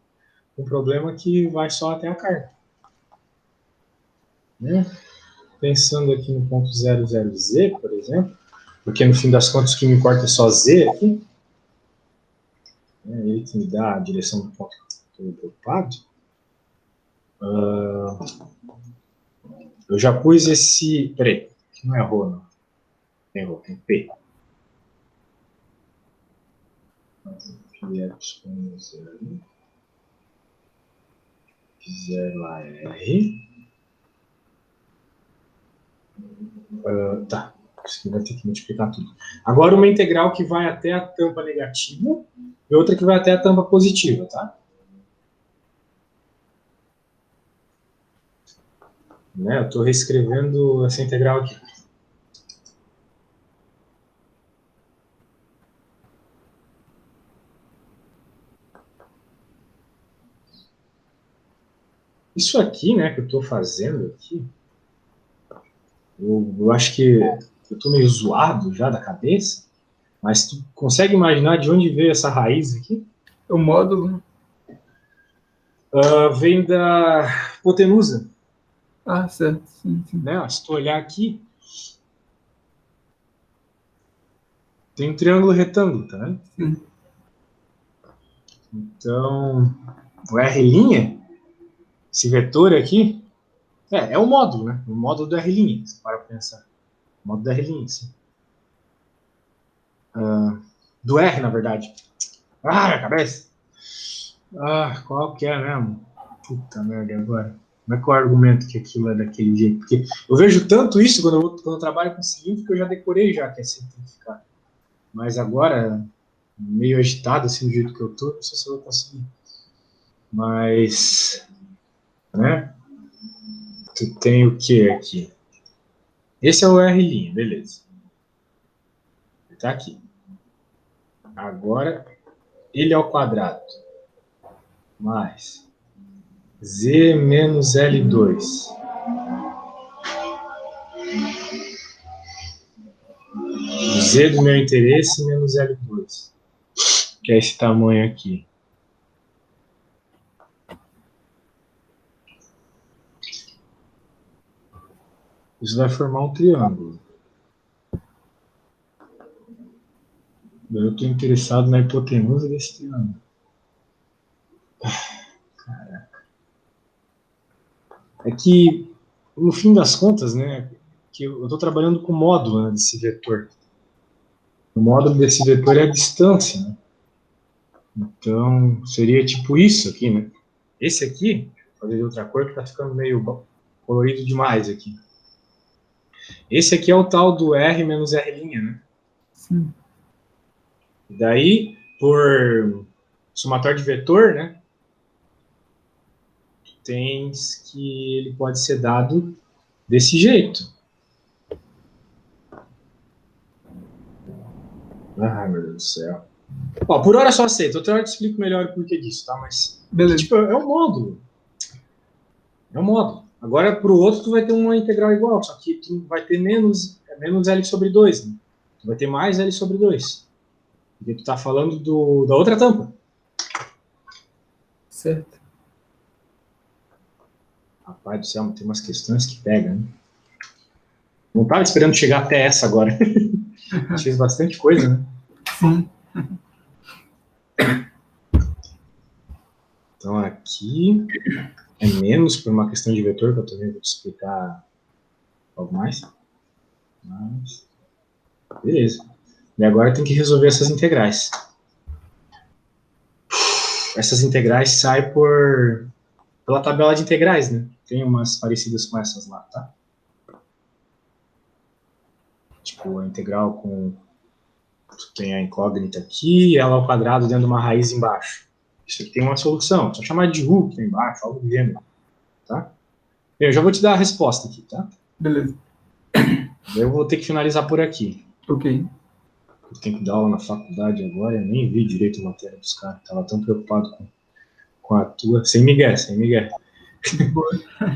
um problema que vai só até a carga. Né? Pensando aqui no ponto 00Z, por exemplo, porque no fim das contas o que me importa é só Z aqui, né? Ele que me dá a direção do ponto que eu estou preocupado. Eu já pus esse. Peraí, que não é Rho, não. Tem Rho, tem P. Epsilon 0 a R. Tá, isso aqui vai ter que multiplicar tudo. Agora uma integral que vai até a tampa negativa e outra que vai até a tampa positiva, tá? Né? Eu estou reescrevendo essa integral aqui. Isso aqui, né, que eu estou fazendo aqui, eu acho que eu estou meio zoado já da cabeça, mas tu consegue imaginar de onde veio essa raiz aqui? O módulo. Vem da hipotenusa. Ah, certo. Sim, sim. Né? Se tu olhar aqui, tem um triângulo retângulo, tá vendo? Sim. Então, o R', esse vetor aqui, é o módulo, né? O módulo do R', se para pensar. O módulo do R', sim. Do R, na verdade. Minha cabeça! Qual que é mesmo? Puta merda, agora. Como é que eu argumento que aquilo é daquele jeito? Porque eu vejo tanto isso quando eu trabalho com cilindro que eu já decorei já que é simplificar. Mas agora, meio agitado assim do jeito que eu tô, não sei se eu vou conseguir. Mas, né? Tu tem o que aqui? Esse é o R', beleza. Ele tá aqui. Agora, ele ao quadrado. Mais Z menos L2. Z do meu interesse menos L2. Que é esse tamanho aqui. Isso vai formar um triângulo. Eu estou interessado na hipotenusa desse triângulo. Caraca. É que, no fim das contas, né, que eu estou trabalhando com o módulo, né, desse vetor. O módulo desse vetor é a distância, né? Então, seria tipo isso aqui, né? Esse aqui, vou fazer de outra cor que está ficando meio colorido demais aqui. Esse aqui é o tal do R menos R', né? Sim. E daí, por somatório de vetor, né? Tens que ele pode ser dado desse jeito. Ai, meu Deus do céu. Ó, por hora só aceito. Outra hora eu te explico melhor o porquê disso, tá? Mas, Beleza. tipo, é um módulo. É um módulo. Agora, pro outro, tu vai ter uma integral igual, só que tu vai ter menos L sobre 2, né? Tu vai ter mais L sobre 2. Porque tu tá falando da outra tampa. Certo. Rapaz do céu, tem umas questões que pegam, né? Não tava esperando chegar até essa agora. A gente fez bastante coisa, né? Sim. Então aqui é menos por uma questão de vetor, que eu também vou te explicar algo mais. Mas, beleza. E agora tem que resolver essas integrais. Essas integrais saem pela tabela de integrais, né? Tem umas parecidas com essas lá, tá? Tipo, a integral com... Tu tem a incógnita aqui e ela ao quadrado dentro de uma raiz embaixo. Isso aqui tem uma solução. Só chamar de Hooke lá embaixo, algo do gênero. Tá? Eu já vou te dar a resposta aqui, tá? Beleza. Eu vou ter que finalizar por aqui. Ok. Eu tenho que dar aula na faculdade agora, eu nem vi direito a matéria dos caras. Tava tão preocupado com a tua. Sem migué, sem migué. De boa.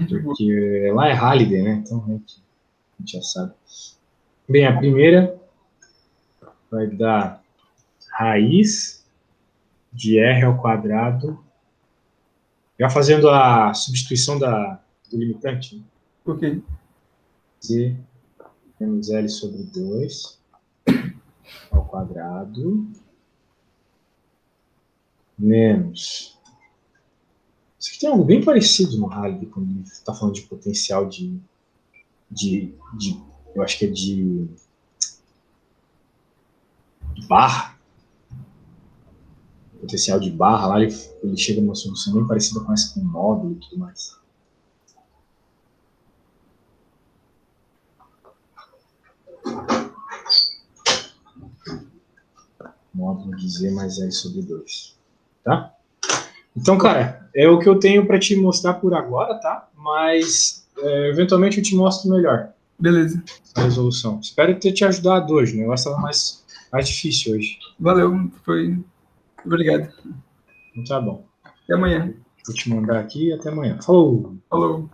De boa. Porque lá é Halliday, né? Então a gente já sabe. Bem, a primeira vai dar raiz de R ao quadrado, já fazendo a substituição do limitante. Né? Ok. Z menos L sobre 2 ao quadrado menos... Isso aqui tem algo bem parecido no Halliday, quando ele está falando de potencial de eu acho que é de barra. Potencial de barra, lá ele chega numa solução bem parecida com essa com módulo e tudo mais. Módulo de Z mais L sobre 2. Tá? Então, cara, é o que eu tenho para te mostrar por agora, tá? Mas eventualmente eu te mostro melhor. Beleza. A resolução. Espero ter te ajudado hoje. O negócio estava mais difícil hoje. Valeu. Foi. Obrigado. Então tá bom. Até amanhã. Vou te mandar aqui e até amanhã. Falou! Falou.